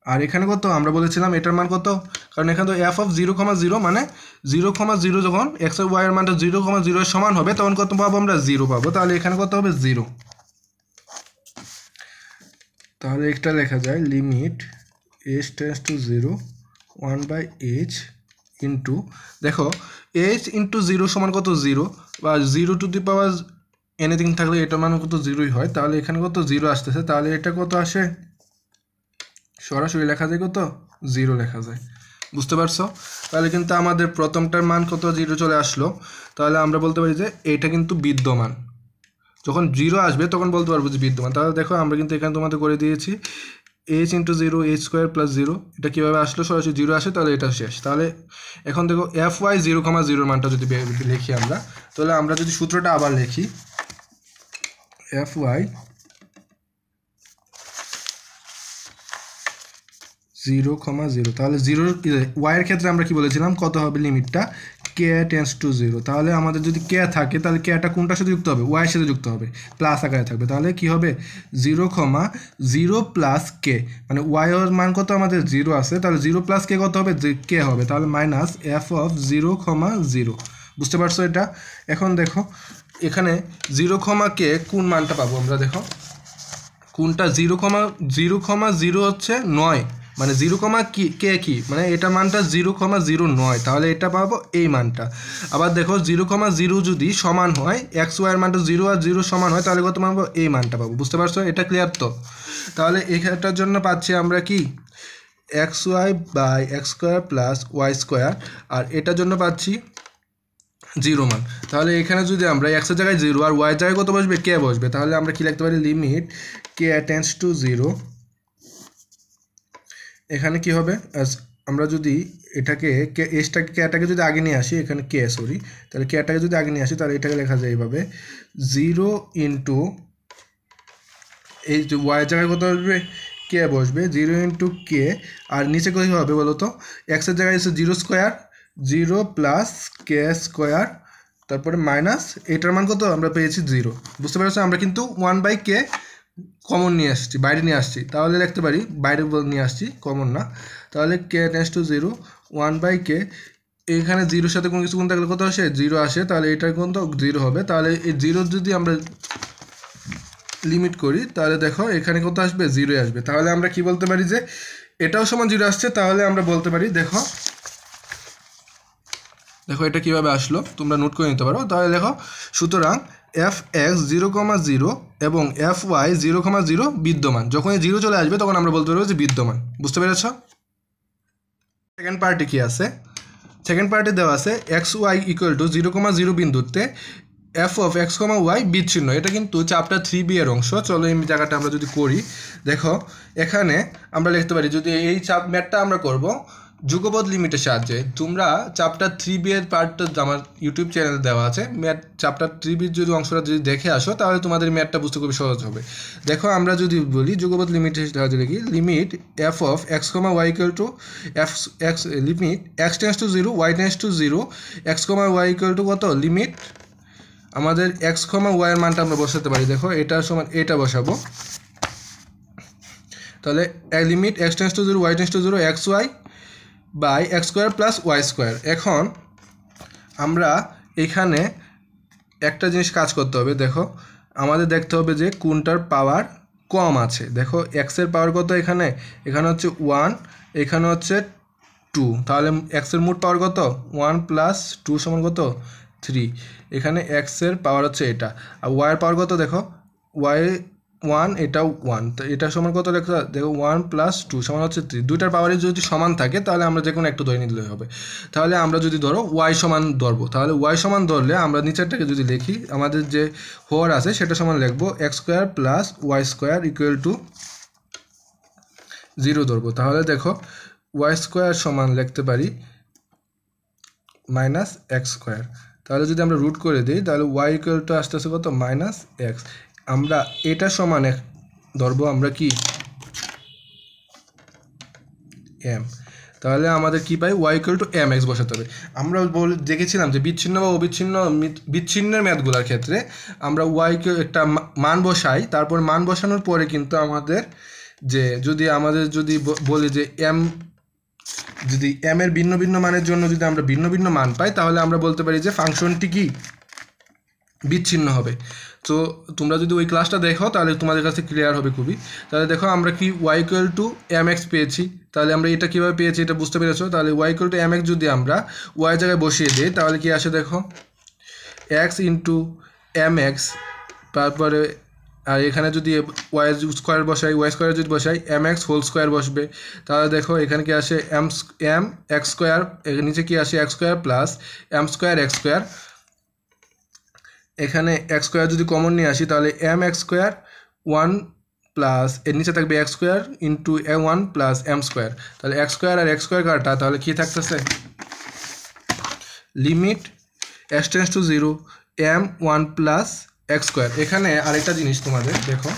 আর এখানে কত আমরা বলেছিলাম এটার মান কত, কারণ এখানে তো এফ অফ 0,0 মানে 0,0 যখন এক্স আর ওয়াইয়ের মানটা 0,0 এর সমান হবে তখন কত পাবো, আমরা 0 পাবো। তাহলে এখানে কত হবে, 0। তাহলে একটা লেখা যায় limit h tends to 0 1/h into, দেখো এইচ ইন্টু 0 সমান কত 0, বা 0 টু দি পাওয়ার এনিথিং থাকলে এটার মান কত 0ই হয়। তাহলে এখানে কত 0 আসতেছে, তাহলে এটা কত আসে, সরাসরি লেখা যায় কত 0 লেখা যায়। বুঝতে পারছো? তাহলে কিন্তু আমাদের প্রথমটার মান কত 0 চলে আসলো। তাহলে আমরা বলতে পারি যে এটা কিন্তু বিদ্যমান, যখন 0 আসবে তখন বলতে পারবো যে বিদ্যমান। তাহলে দেখো আমরা কিন্তু এখানে তোমাদের করে দিয়েছি H into 0 H square plus 0, এটা কীভাবে আসলো? সরাসরি 0 আসে, তাহলে এটা শেষ। তাহলে এখন দেখো FY 0,0 মানটা যদি লিখি আমরা, তাহলে আমরা যদি সূত্রটা আবার লিখি FY 0,0, তাহলে 0 ওয়াইয়ের ক্ষেত্রে আমরা কি বলেছিলাম, কত হবে লিমিটটা? k tends to 0। তাহলে আমাদের যদি k থাকে তাহলে kটা কোনটার সাথে যুক্ত হবে? ওয়াইয়ের সাথে যুক্ত হবে, প্লাস আকারে থাকবে। তাহলে কি হবে? 0,0 প্লাস k, মানে ওয়াইয়ের মান কত আমাদের 0 আছে, তাহলে 0 প্লাস k কত হবে? k হবে। তাহলে মাইনাস f অফ 0,0। বুঝতে পারছো এটা? এখন দেখো এখানে 0,k কোন মানটা পাবো আমরা? দেখো কোনটা 0,0 হচ্ছে 9, মানে 0,k কি, মানে এটা মানটা 0,09, তাহলে এটা পাবো এই মানটা। আবার দেখো 0,0 যদি সমান হয় এক্স ওয়াইয়ের মানটা 0 আর 0 সমান হয়, তাহলে কত পাবো? এই মানটা পাবো। বুঝতে পারছো? এটা ক্লিয়ার তো? তাহলে এটার জন্য পাচ্ছি আমরা কি x y by x square plus y square, আর এটার জন্য পাচ্ছি 0 মান। তাহলে এখানে যদি আমরা এক্সের জায়গায় 0 আর ওয়াইয়ের জায়গায় কত বসবে? কে বসবে। তাহলে আমরা কি লিখতে পারি? Limit K tense to 0। এখানে কি হবে? আমরা যদি এটাকে কেটাকে যদি আগে নিয়ে আসি, এখানে কে সরি, তাহলে কেটাকে যদি আগে নিয়ে আসি, তাহলে এটাকে লেখা যায় এইভাবে 0 ইন্টু এই যে ওয়াইয়ের জায়গায় কত বসবে? কে বসবে, 0 ইন্টু কে। আর নিচে কী হবে বলো তো? এক্সের জায়গায় এসে 0 স্কোয়ার, 0 প্লাস কে স্কোয়ার, তারপরে মাইনাস এটার মান কত আমরা পেয়েছি? 0। বুঝতে পেরেছো? আমরা কিন্তু 1/k কমন নিয়ে আসছি, বাইরে নিয়ে আসছি, তাহলে লিখতে পারি বাইরে নিয়ে আসছি, কমন না। তাহলে কে টেন্স টু 0, 1/k। এখানে 0-র সাথে কোনো কিছু গুণ থাকলে কত আসে? 0 আসে, তাহলে এটার কোন তো 0 হবে। তাহলে এই 0 যদি আমরা লিমিট করি, তাহলে দেখো এখানে কত আসবে? 0 আসবে। তাহলে আমরা কি বলতে পারি? যে এটাও সমান 0 আসছে। তাহলে আমরা বলতে পারি, দেখো এটা কিভাবে আসলো তোমরা নোট করে নিতে পারো। তাহলে দেখো, সুতরাং fx 0,0 এবং fy 0,0 বিদ্যমান। যখন 0 চলে আসবে তখন আমরা বলতে পারবো যে বিদ্যমান। বুঝতে পেরেছ? সেকেন্ড পার্টে কি আছে? সেকেন্ড পার্টে দেওয়া আছে xy ইকুয়াল টু 0,0 বিন্দুতে f অফ x, y বিচ্ছিন্ন। এটা কিন্তু চ্যাপ্টার 3b এর অংশ। চলো এই জায়গাটা আমরা যদি করি, দেখো এখানে আমরা লিখতে পারি, যদি এই ম্যাথটা আমরা করব যুগপৎ লিমিটের সাহায্যে। তোমরা চ্যাপ্টার 3b এর পার্টটা আমার ইউটিউব চ্যানেলে দেওয়া আছে, ম্যাথ চ্যাপ্টার 3b যদি অংশটা যদি দেখে আসো, তাহলে তোমাদের ম্যাথটা বুঝতে খুবই সহজ হবে। দেখো আমরা যদি বলি যুগপৎ লিমিটের সাহায্যে লিখি, limit f of x, y equal to x, limit x tends to 0, y tends to 0, x, y equal to কত? লিমিট আমাদের x, y এর মানটা আমরা বসাতে পারি। দেখো এটা সমান এটা বসাবো, তাহলে limit x tends to 0, y tends to 0, x y by x square plus y square. এখন আমরা এখানে একটা জিনিস কাজ করতে হবে। দেখো আমাদের দেখতে হবে যে কোনটার পাওয়ার কম আছে। দেখো এক্সের পাওয়ার কত? এখানে হচ্ছে 1, এখানে হচ্ছে 2, তাহলে এক্সের মোট পাওয়ার কত? 1 প্লাস 2 সমান কত? 3। এখানে এক্সের পাওয়ার হচ্ছে এটা, আর ওয়াইয়ের পাওয়ার কত? দেখো ওয়াই 1, এটাও 1, তো এটা সমান কত লেখা? দেখো 1 প্লাস 2 সমান হচ্ছে 3। দুইটার পাওয়ারই যদি সমান থাকে তাহলে আমরা যে কোনো একটু ধরে নিলে হবে। তাহলে আমরা যদি ধরো ওয়াই সমান ধরবো, তাহলে ওয়াই সমান ধরলে আমরা নিচেরটাকে যদি লিখি, আমাদের যে হর আছে সেটা সমান লিখবো x square plus y square equal to 0 ধরবো। তাহলে দেখো ওয়াই স্কোয়ার সমান লিখতে পারি মাইনাস এক্স স্কোয়ার। তাহলে যদি আমরা রুট করে দিই, তাহলে ওয়াই ইকুয়াল টু আসতে আসে কত? Minus x. আমরা এটা সমান ধরবো আমরা কি? এম। তাহলে আমাদের কি পাই? Y equal to m x বসাতে হবে। আমরা দেখেছিলাম যে বিচ্ছিন্ন বা বিচ্ছিন্নের ম্যাথগুলোর ক্ষেত্রে আমরা ওয়াইকে একটা মান বসাই, তারপর মান বসানোর পরে কিন্তু আমাদের যদি বলি যে এম, যদি এম এর ভিন্ন ভিন্ন মানের জন্য যদি আমরা ভিন্ন ভিন্ন মান পাই, তাহলে আমরা বলতে পারি যে ফাংশনটি কি? বিচ্ছিন্ন হবে। তো তোমরা যদি ওই ক্লাসটা দেখো তাহলে তোমাদের কাছে ক্লিয়ার হবে খুবই। তাহলে দেখো আমরা কি y equal to m x পেয়েছি। তাহলে আমরা এটা কীভাবে পেয়েছি এটা বুঝতে পেরেছো? তাহলে y equal to m x যদি আমরা ওয়াই জায়গায় বসিয়ে দিই, তাহলে কি আসে? দেখো এক্স ইন্টু এম এক্স, তারপরে আর এখানে যদি ওয়াই স্কোয়ার বসাই, ওয়াই স্কোয়ার যদি বসাই এম এক্স হোল স্কোয়ার বসবে। তাহলে দেখো এখানে কি আসে? এম এক্স স্কোয়ার, নিচে কি আসে? X square plus m square x square. এখানে এক্স স্কোয়ার যদি কমন নিয়ে আসি, তাহলে এম এক্স স্কোয়ার 1 প্লাস এর নিচে থাকবে x square into m1 plus m square. তাহলে এক্স স্কোয়ার আর এক্স স্কোয়ার কাটা, তাহলে কী থাকতেছে limit x tends to 0 m1 plus x square. এখানে আরেকটা জিনিস তোমাদের দেখো,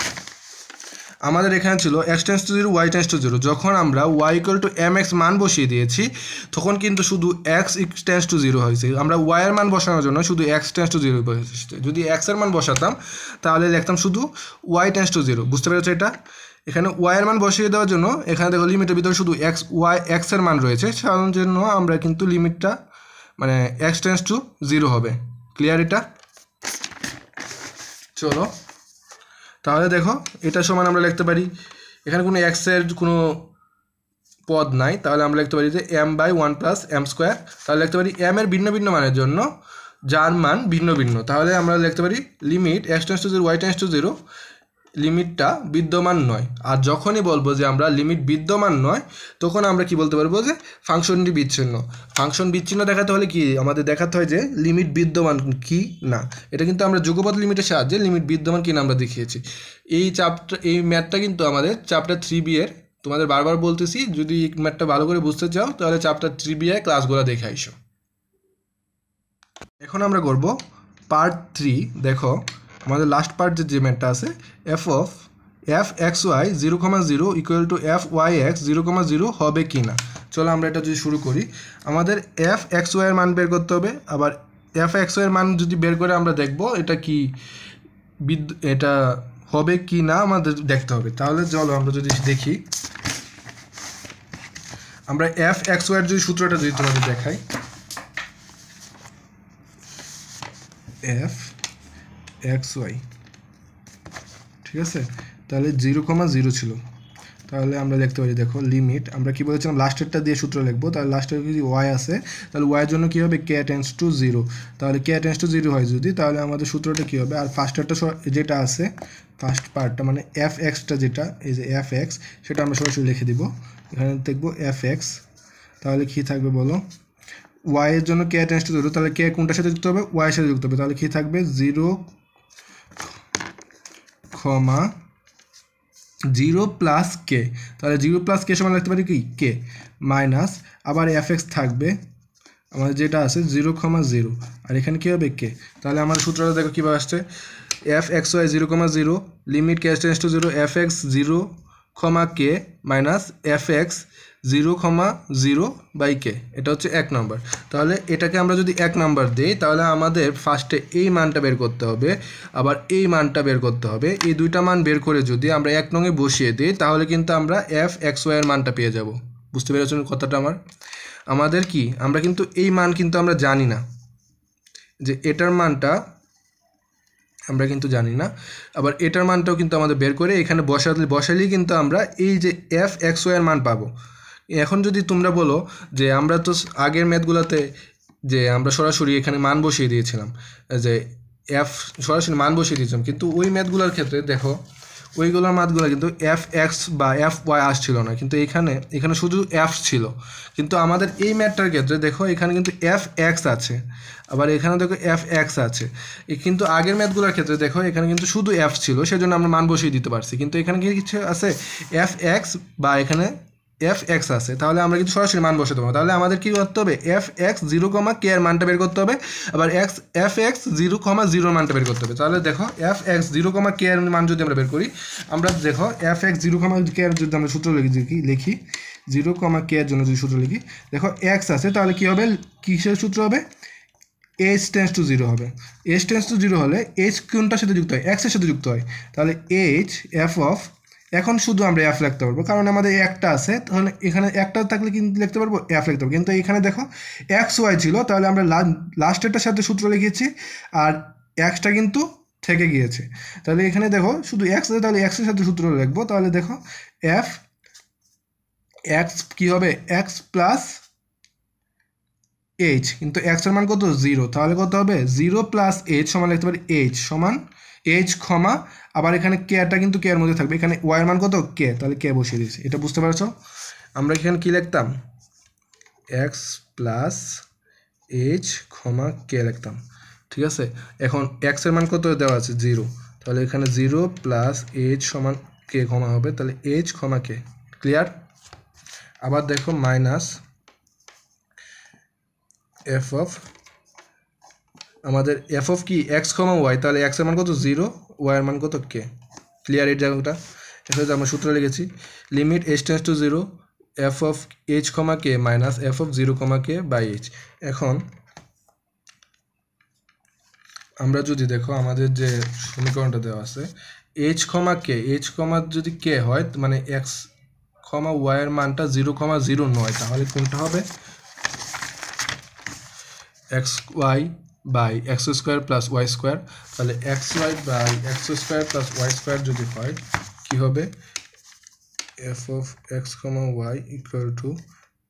আমাদের এখানে ছিল x tends to 0 y tends to 0। যখন আমরা y ইকুয়াল টু mx মান বসিয়ে দিয়েছি তখন কিন্তু শুধু x টেন্স টু 0 হয়েছে। আমরা y এর মান বসানোর জন্য শুধু x টেন্স টু 0 বসেছি। যদি x এর মান বসাতাম তাহলে লিখতাম শুধু y টেন্স টু 0। বুঝতে পেরেছো এটা? এখানে y এর মান বসিয়ে দেওয়ার জন্য এখানে দেখো লিমিটের ভিতরে শুধু x এর মান রয়েছে, সেটার জন্য আমরা কিন্তু লিমিটটা মানে x টেন্স টু 0 হবে। ক্লিয়ার এটা? চলো তাহলে দেখো এটা সমান আমরা লিখতে পারি, এখানে কোনো x এর কোনো পদ নাই, তাহলে আমরা লিখতে পারি যে m/1 প্লাস এম স্কোয়ার। তাহলে লিখতে পারি m এর ভিন্ন ভিন্ন মানের জন্য যার মান ভিন্ন ভিন্ন, তাহলে আমরা লিখতে পারি limit x tends to 0 y tends to 0 লিমিটটা বিদ্যমান নয়। আর যখনই বলবো যে আমরা লিমিট বিদ্যমান নয় তখন আমরা কি বলতে পারবো যে ফাংশনটি বিচ্ছিন্ন। ফাংশন বিচ্ছিন্ন দেখাতে হলে কি আমাদের দেখাতে হয় যে লিমিট বিদ্যমান কি না। এটা কিন্তু আমরা যুগপৎ লিমিটের সাহায্যে লিমিট বিদ্যমান কিনা আমরা দেখিয়েছি। এই ম্যাথটা কিন্তু আমাদের চ্যাপ্টার 3B এর, তোমাদের বারবার বলতেছি যদি এই ম্যাথটা ভালো করে বুঝতে চাও তাহলে চ্যাপ্টার 3B এর ক্লাসগুলো দেখে আইসো। এখন আমরা করব পার্ট 3। দেখো আমাদের লাস্ট পার্ট যে ম্যাথটা আছে f(x(y) 0,0 ইকুয়াল টু f(y(x) 0,0 হবে কি না। চলো আমরা এটা যদি শুরু করি, আমাদের f(x(y) এর মান বের করতে হবে। আবার f(x(y) এর মান যদি বের করে আমরা দেখব এটা কি এটা হবে কি না আমাদের দেখতে হবে। তাহলে চলো আমরা যদি দেখি, আমরা f(x(y) এর যদি সূত্রটা যদি তোমাদের দেখাই, f(x(y) ঠিক আছে, তাহলে 0,0 ছিল। তাহলে আমরা লিখতে পারি দেখো লিমিট, আমরা কি বলেছিলাম লাস্টেরটা দিয়ে সূত্র লিখবো। তাহলে লাস্টের যদি y আছে তাহলে y এর জন্য কী হবে k টেন্স টু 0। তাহলে k টেন্স টু 0 হয় যদি, তাহলে আমাদের সূত্রটা কী হবে, আর ফার্স্টেরটা যেটা আছে ফার্স্ট পার্টটা মানে f(x)টা যেটা এই যে f(x) সেটা আমরা সরাসরি লিখে দিব। এখানে দেখবো f(x), তাহলে কী থাকবে বলো y এর জন্য k টেন্স টু 0, তাহলে k কোনটার সাথে যুক্ত হবে y এর সাথে যুক্ত হবে। তাহলে কী থাকবে 0 প্লাস কে। তাহলে 0 প্লাস কে সমান লিখতে পারি কি কে মাইনাস আবার f(x) থাকবে আমাদের যেটা আছে 0,0 আর এখানে কী হবে কে। তাহলে আমাদের সূত্রটা দেখো কীভাবে আসছে f(x(y) 0,0 limit k tends to 0 f(x) 0, k minus f(x) 0,0 by k. এটা হচ্ছে 1 নম্বর। তাহলে এটাকে আমরা যদি 1 নম্বর দিই তাহলে আমাদের ফার্স্টে এই মানটা বের করতে হবে, আবার এই মানটা বের করতে হবে। এই দুইটা মান বের করে যদি আমরা 1 নঙে বসিয়ে দিই তাহলে কিন্তু আমরা f(x(y) এর মানটা পেয়ে যাব। বুঝতে পেরেছেন কথাটা আমাদের কি আমরা কিন্তু এই মান কিন্তু আমরা জানি না যে এটার মানটা আমরা কিন্তু জানি না, আবার এটার মানটাও কিন্তু আমাদের বের করে এখানে বসালেই কিন্তু আমরা এই যে f(x(y) এর মান পাবো। এখন যদি তোমরা বলো যে আমরা তো আগের ম্যাথগুলোতে যে আমরা সরাসরি এখানে মান বসিয়ে দিয়েছিলাম, যে সরাসরি মান বসিয়ে দিয়েছিলাম, কিন্তু ওই ম্যাথগুলোর ক্ষেত্রে দেখো ওইগুলোর মানগুলো কিন্তু f(x) বা f(y) আসছিল না, কিন্তু এখানে শুধু f ছিল। কিন্তু আমাদের এই ম্যাথটার ক্ষেত্রে দেখো এখানে কিন্তু f(x) আছে, আবার এখানে দেখো f(x) আছে। কিন্তু আগের ম্যাথগুলোর ক্ষেত্রে দেখো এখানে কিন্তু শুধু f ছিল, সেজন্য আমরা মান বসিয়ে দিতে পারছি। কিন্তু এখানে কি কিছু আছে f(x) বা এখানে f(x) আছে, তাহলে আমরা কিন্তু সরাসরি মান বসাতে পারবো। তাহলে আমাদের কি করতে হবে f(x) 0, k এর মানটা বের করতে হবে, আবার f(x) 0,0 এর মানটা বের করতে হবে। তাহলে দেখো f(x) 0, k এর মান যদি আমরা বের করি, আমরা দেখো f(x) 0, k এর যদি আমরা সূত্র লিখি 0, k এর জন্য যদি সূত্র লিখি, দেখো x আছে, তাহলে কি হবে কিসের সূত্র হবে h টেন্স টু 0 হবে। h টেন্স টু 0 হলে h কোনটার সাথে যুক্ত হয় x এর সাথে যুক্ত হয়। তাহলে h f অফ, এখন শুধু আমরা f লিখতে পারবো কারণ আমাদের একটা আছে, তাহলে এখানে একটা থাকলে কিন্তু লিখতে পারবো f লিখতে পারবো। কিন্তু এখানে দেখো xy ছিল, তাহলে আমরা লাস্টেরটার সাথে সূত্র লিখেছি আর xটা কিন্তু থেকে গিয়েছে। তাহলে এখানে দেখো শুধু x আছে, তাহলে x এর সাথে সূত্র লিখবো। তাহলে দেখো f(x) কি হবে x প্লাস h, কিন্তু x এর মান কত 0, তাহলে কত হবে 0 প্লাস h সমান লিখতে পারি h সমান h, আবার এখানে কেটা কিন্তু কে এর মধ্যে থাকবে, এখানে y এর মান কত কে, তাহলে কে বসিয়ে দিয়েছি। এটা বুঝতে পারছো? আমরা এখানে কি লিখতাম x প্লাস h, কে লিখতাম, ঠিক আছে। এখন x এর মান কত দেওয়া আছে 0, তাহলে এখানে 0 প্লাস h সমান কে কমা হবে, তাহলে এইচ কমা কে। ক্লিয়ার? আবার দেখো মাইনাস এফ অফ, আমাদের এফ অফ কি এক্স কমা ওয়াই, তাহলে এক্স এর মান কত 0, ওয়াই এর মান কত কে। ক্লিয়ার? এই জায়গাটা এটা আমরা সূত্র লিখেছি, limit h tends to 0 f of h comma k minus f of 0 comma k by h. এখন আমরা যদি দেখো আমাদের যে সমীকরণটা দেওয়া আছে এইচ কমা কে, এইচ কমা যদি কে হয় মানে এক্স কমা ওয়াই এর মানটা 0,0 নয়, তাহলে কোনটা হবে x y by x square plus y square. তাহলে x y by x square plus y square যদি হয় কি হবে, f of x comma y equal to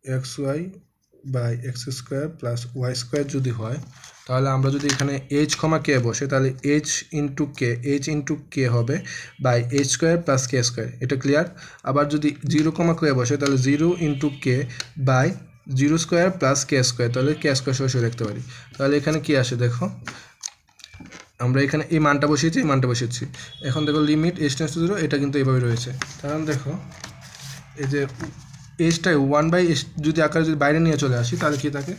x y by x square plus y square যদি হয়, তাহলে আমরা যদি এখানে এইচ কমা কে বসে তাহলে এইচ ইন্টু কে হবে by h square plus k square. এটা ক্লিয়ার? আবার যদি 0, কে বসে তাহলে 0 into k by 0 square plus k square, তাহলে কে স্কোয়ার সরাসরি লিখতে পারি। তাহলে এখানে কি আসে দেখো, আমরা এখানে এই মানটা বসিয়েছি, এই মানটা বসিয়েছি। এখন দেখো লিমিট h টেন্ডস টু 0, এটা কিন্তু এইভাবে রয়েছে। কারণ দেখো এই যে এইচটাই 1/h যদি আকারে যদি বাইরে নিয়ে চলে আসি তাহলে কি থাকে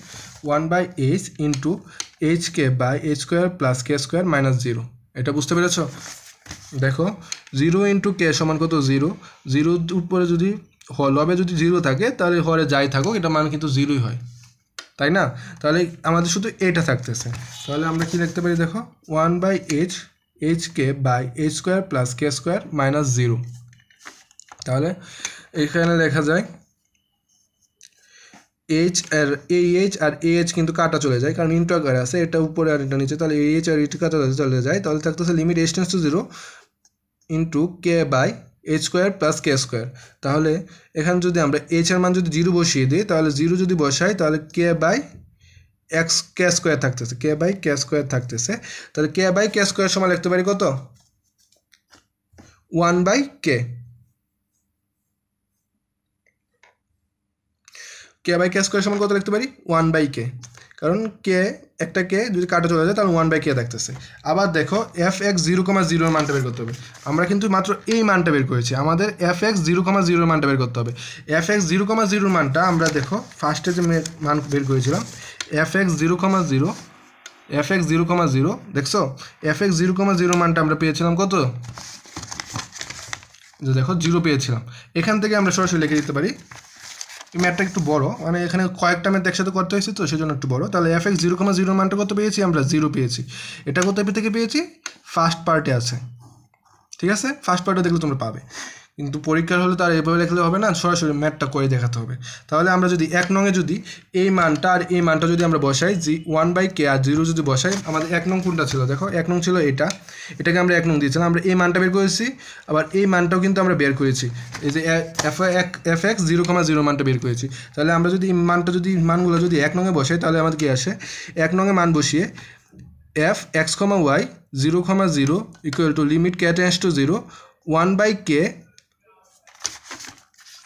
1/h into h k by h square plus k square minus 0। এটা বুঝতে পেরেছ? দেখো 0 ইন্টু কে সমান কত 0, 0 উপরে যদি লবে যদি 0 থাকে তাহলে হরে যাই থাকুক এটা মান কিন্তু 0ই হয়, তাই না? তাহলে আমাদের শুধু এটা থাকতেছে, তাহলে আমরা কি লিখতে পারি দেখো 1/h h k by h square plus k square minus 0। তাহলে এখানে লেখা যায় এইচ আর এইচ আর এইচ কিন্তু কাটা চলে যায়, কারণ ইন্টু আকারে আছে, এটা উপরে আর এটা নিচে, তাহলে এইচ আর এইচ কাটা চলে যায়। তাহলে থাকতেছে limit h tends to 0 into k by h square plus k square. তাহলে এখানে যদি আমরা এইচ এর মান যদি 0 বসিয়ে দিই, তাহলে 0 যদি বসাই তাহলে কে বাই এক্স কে স্কোয়ার থাকতেছে, কে বাই কে স্কোয়ার থাকতেছে। তাহলে কে বাই কে স্কোয়ার সমান লিখতে পারি কত 1/k, K by K square সমান কত লিখতে পারি 1/k, কারণ কে একটা কে যদি কাটা চলে যায় তাহলে 1/k থাকতেছে। আবার দেখো এফ এক্স 0,0 এর মানটা বের করতে হবে। আমরা কিন্তু মাত্র এই মানটা বের করেছি, আমাদের এফ এক্স 0,0 এর মানটা বের করতে হবে। এফ এক্স 0,0 মানটা আমরা দেখো ফার্স্টে যে মান বের করেছিলাম এফ এক্স 0,0, এফ এক্স 0,0 দেখছো এফ এক্স 0,0 মানটা আমরা পেয়েছিলাম কত, যে দেখো 0 পেয়েছিলাম। এখান থেকে আমরা সরাসরি লিখে দিতে পারি, ম্যাথটা একটু বড়, মানে এখানে কয়েকটা ম্যাথ একসাথে করতে হয়েছে তো সেজন্য একটু বড়। তাহলে এফ এক্স 0,0 মানটা কত পেয়েছি আমরা 0 পেয়েছি। এটা কত থেকে পেয়েছি ফার্স্ট পার্টে আছে, ঠিক আছে? ফার্স্ট পার্টে দেখলে তোমরা পাবে, কিন্তু পরীক্ষার হলে তার এভাবে লিখলে হবে না, সরাসরি ম্যাথটা করে দেখাতে হবে। তাহলে আমরা যদি 1 নংয়ে যদি এই মানটা আর এই মানটা যদি আমরা বসাই 1/k আর 0 যদি বসাই, আমাদের 1 নং কোনটা ছিল দেখো 1 নং ছিল এটাকে আমরা 1 নং দিয়েছিলাম, আমরা এই মানটা বের করেছি, আবার এই মানটাও কিন্তু আমরা বের করেছি, এই যে এফ এক্স 0,0 মানটা বের করেছি। তাহলে আমরা যদি মানগুলো যদি 1 নংয়ে বসাই তাহলে আমাদের কি আসে 1 নংয়ে মান বসিয়ে f x comma y 0,0 equal to limit k tends to 0 1/k।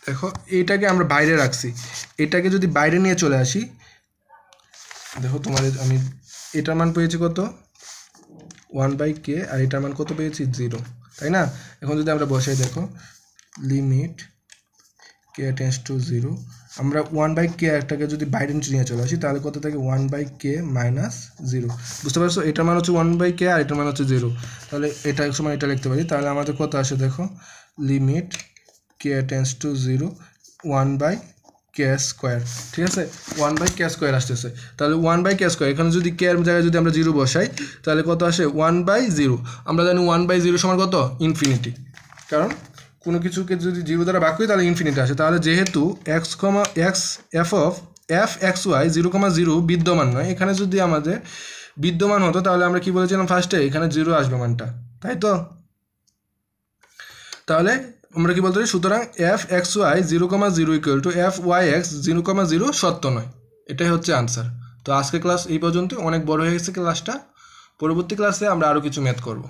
দেখো এইটাকে আমরা বাইরে রাখছি, এটাকে যদি বাইরে নিয়ে চলে আসি দেখো তোমাদের আমি এটার মান পেয়েছি কত 1/k আর এটার মান কত পেয়েছি 0, তাই না? এখন যদি আমরা বসাই দেখো লিমিট কে টেন্ডস টু 0, আমরা 1/k একটাকে যদি বাইরে নিয়ে চলে আসি তাহলে কত থাকে 1/k মাইনাস 0। বুঝতে পারছো? এটার মান হচ্ছে 1/k আর এটার মান হচ্ছে 0, তাহলে এটা এক সময় এটা লিখতে পারি। তাহলে আমাদের কত আসে দেখো limit k tends to 0 1/k square, ঠিক আছে 1/k স্কোয়ার আসতেছে। তাহলে 1/k স্কোয়ার এখানে যদি কে এর জায়গায় যদি আমরা 0 বসাই তাহলে কত আসে 1/0। আমরা জানি 1/0 সমান কত ইনফিনিটি, কারণ কোনো কিছুকে যদি 0 দ্বারা ভাগ করি তাহলে ইনফিনিটি আসে। তাহলে যেহেতু এক্স এফ এক্স ওয়াই 0,0 বিদ্যমান নয়, এখানে যদি আমাদের বিদ্যমান হতো তাহলে আমরা কি বলেছিলাম ফার্স্টে এখানে 0 আসবে মানটা, তাই তো? তাহলে আমরা কি বলতে পারি সুতরাং f x y 0,0 equal to f y x 0,0 সত্য নয়, এটাই হচ্ছে আনসার। তো আজকে ক্লাস এই পর্যন্ত, অনেক বড় হয়ে গেছে ক্লাসটা, পরবর্তী ক্লাসে আমরা আরও কিছু ম্যাথ করব।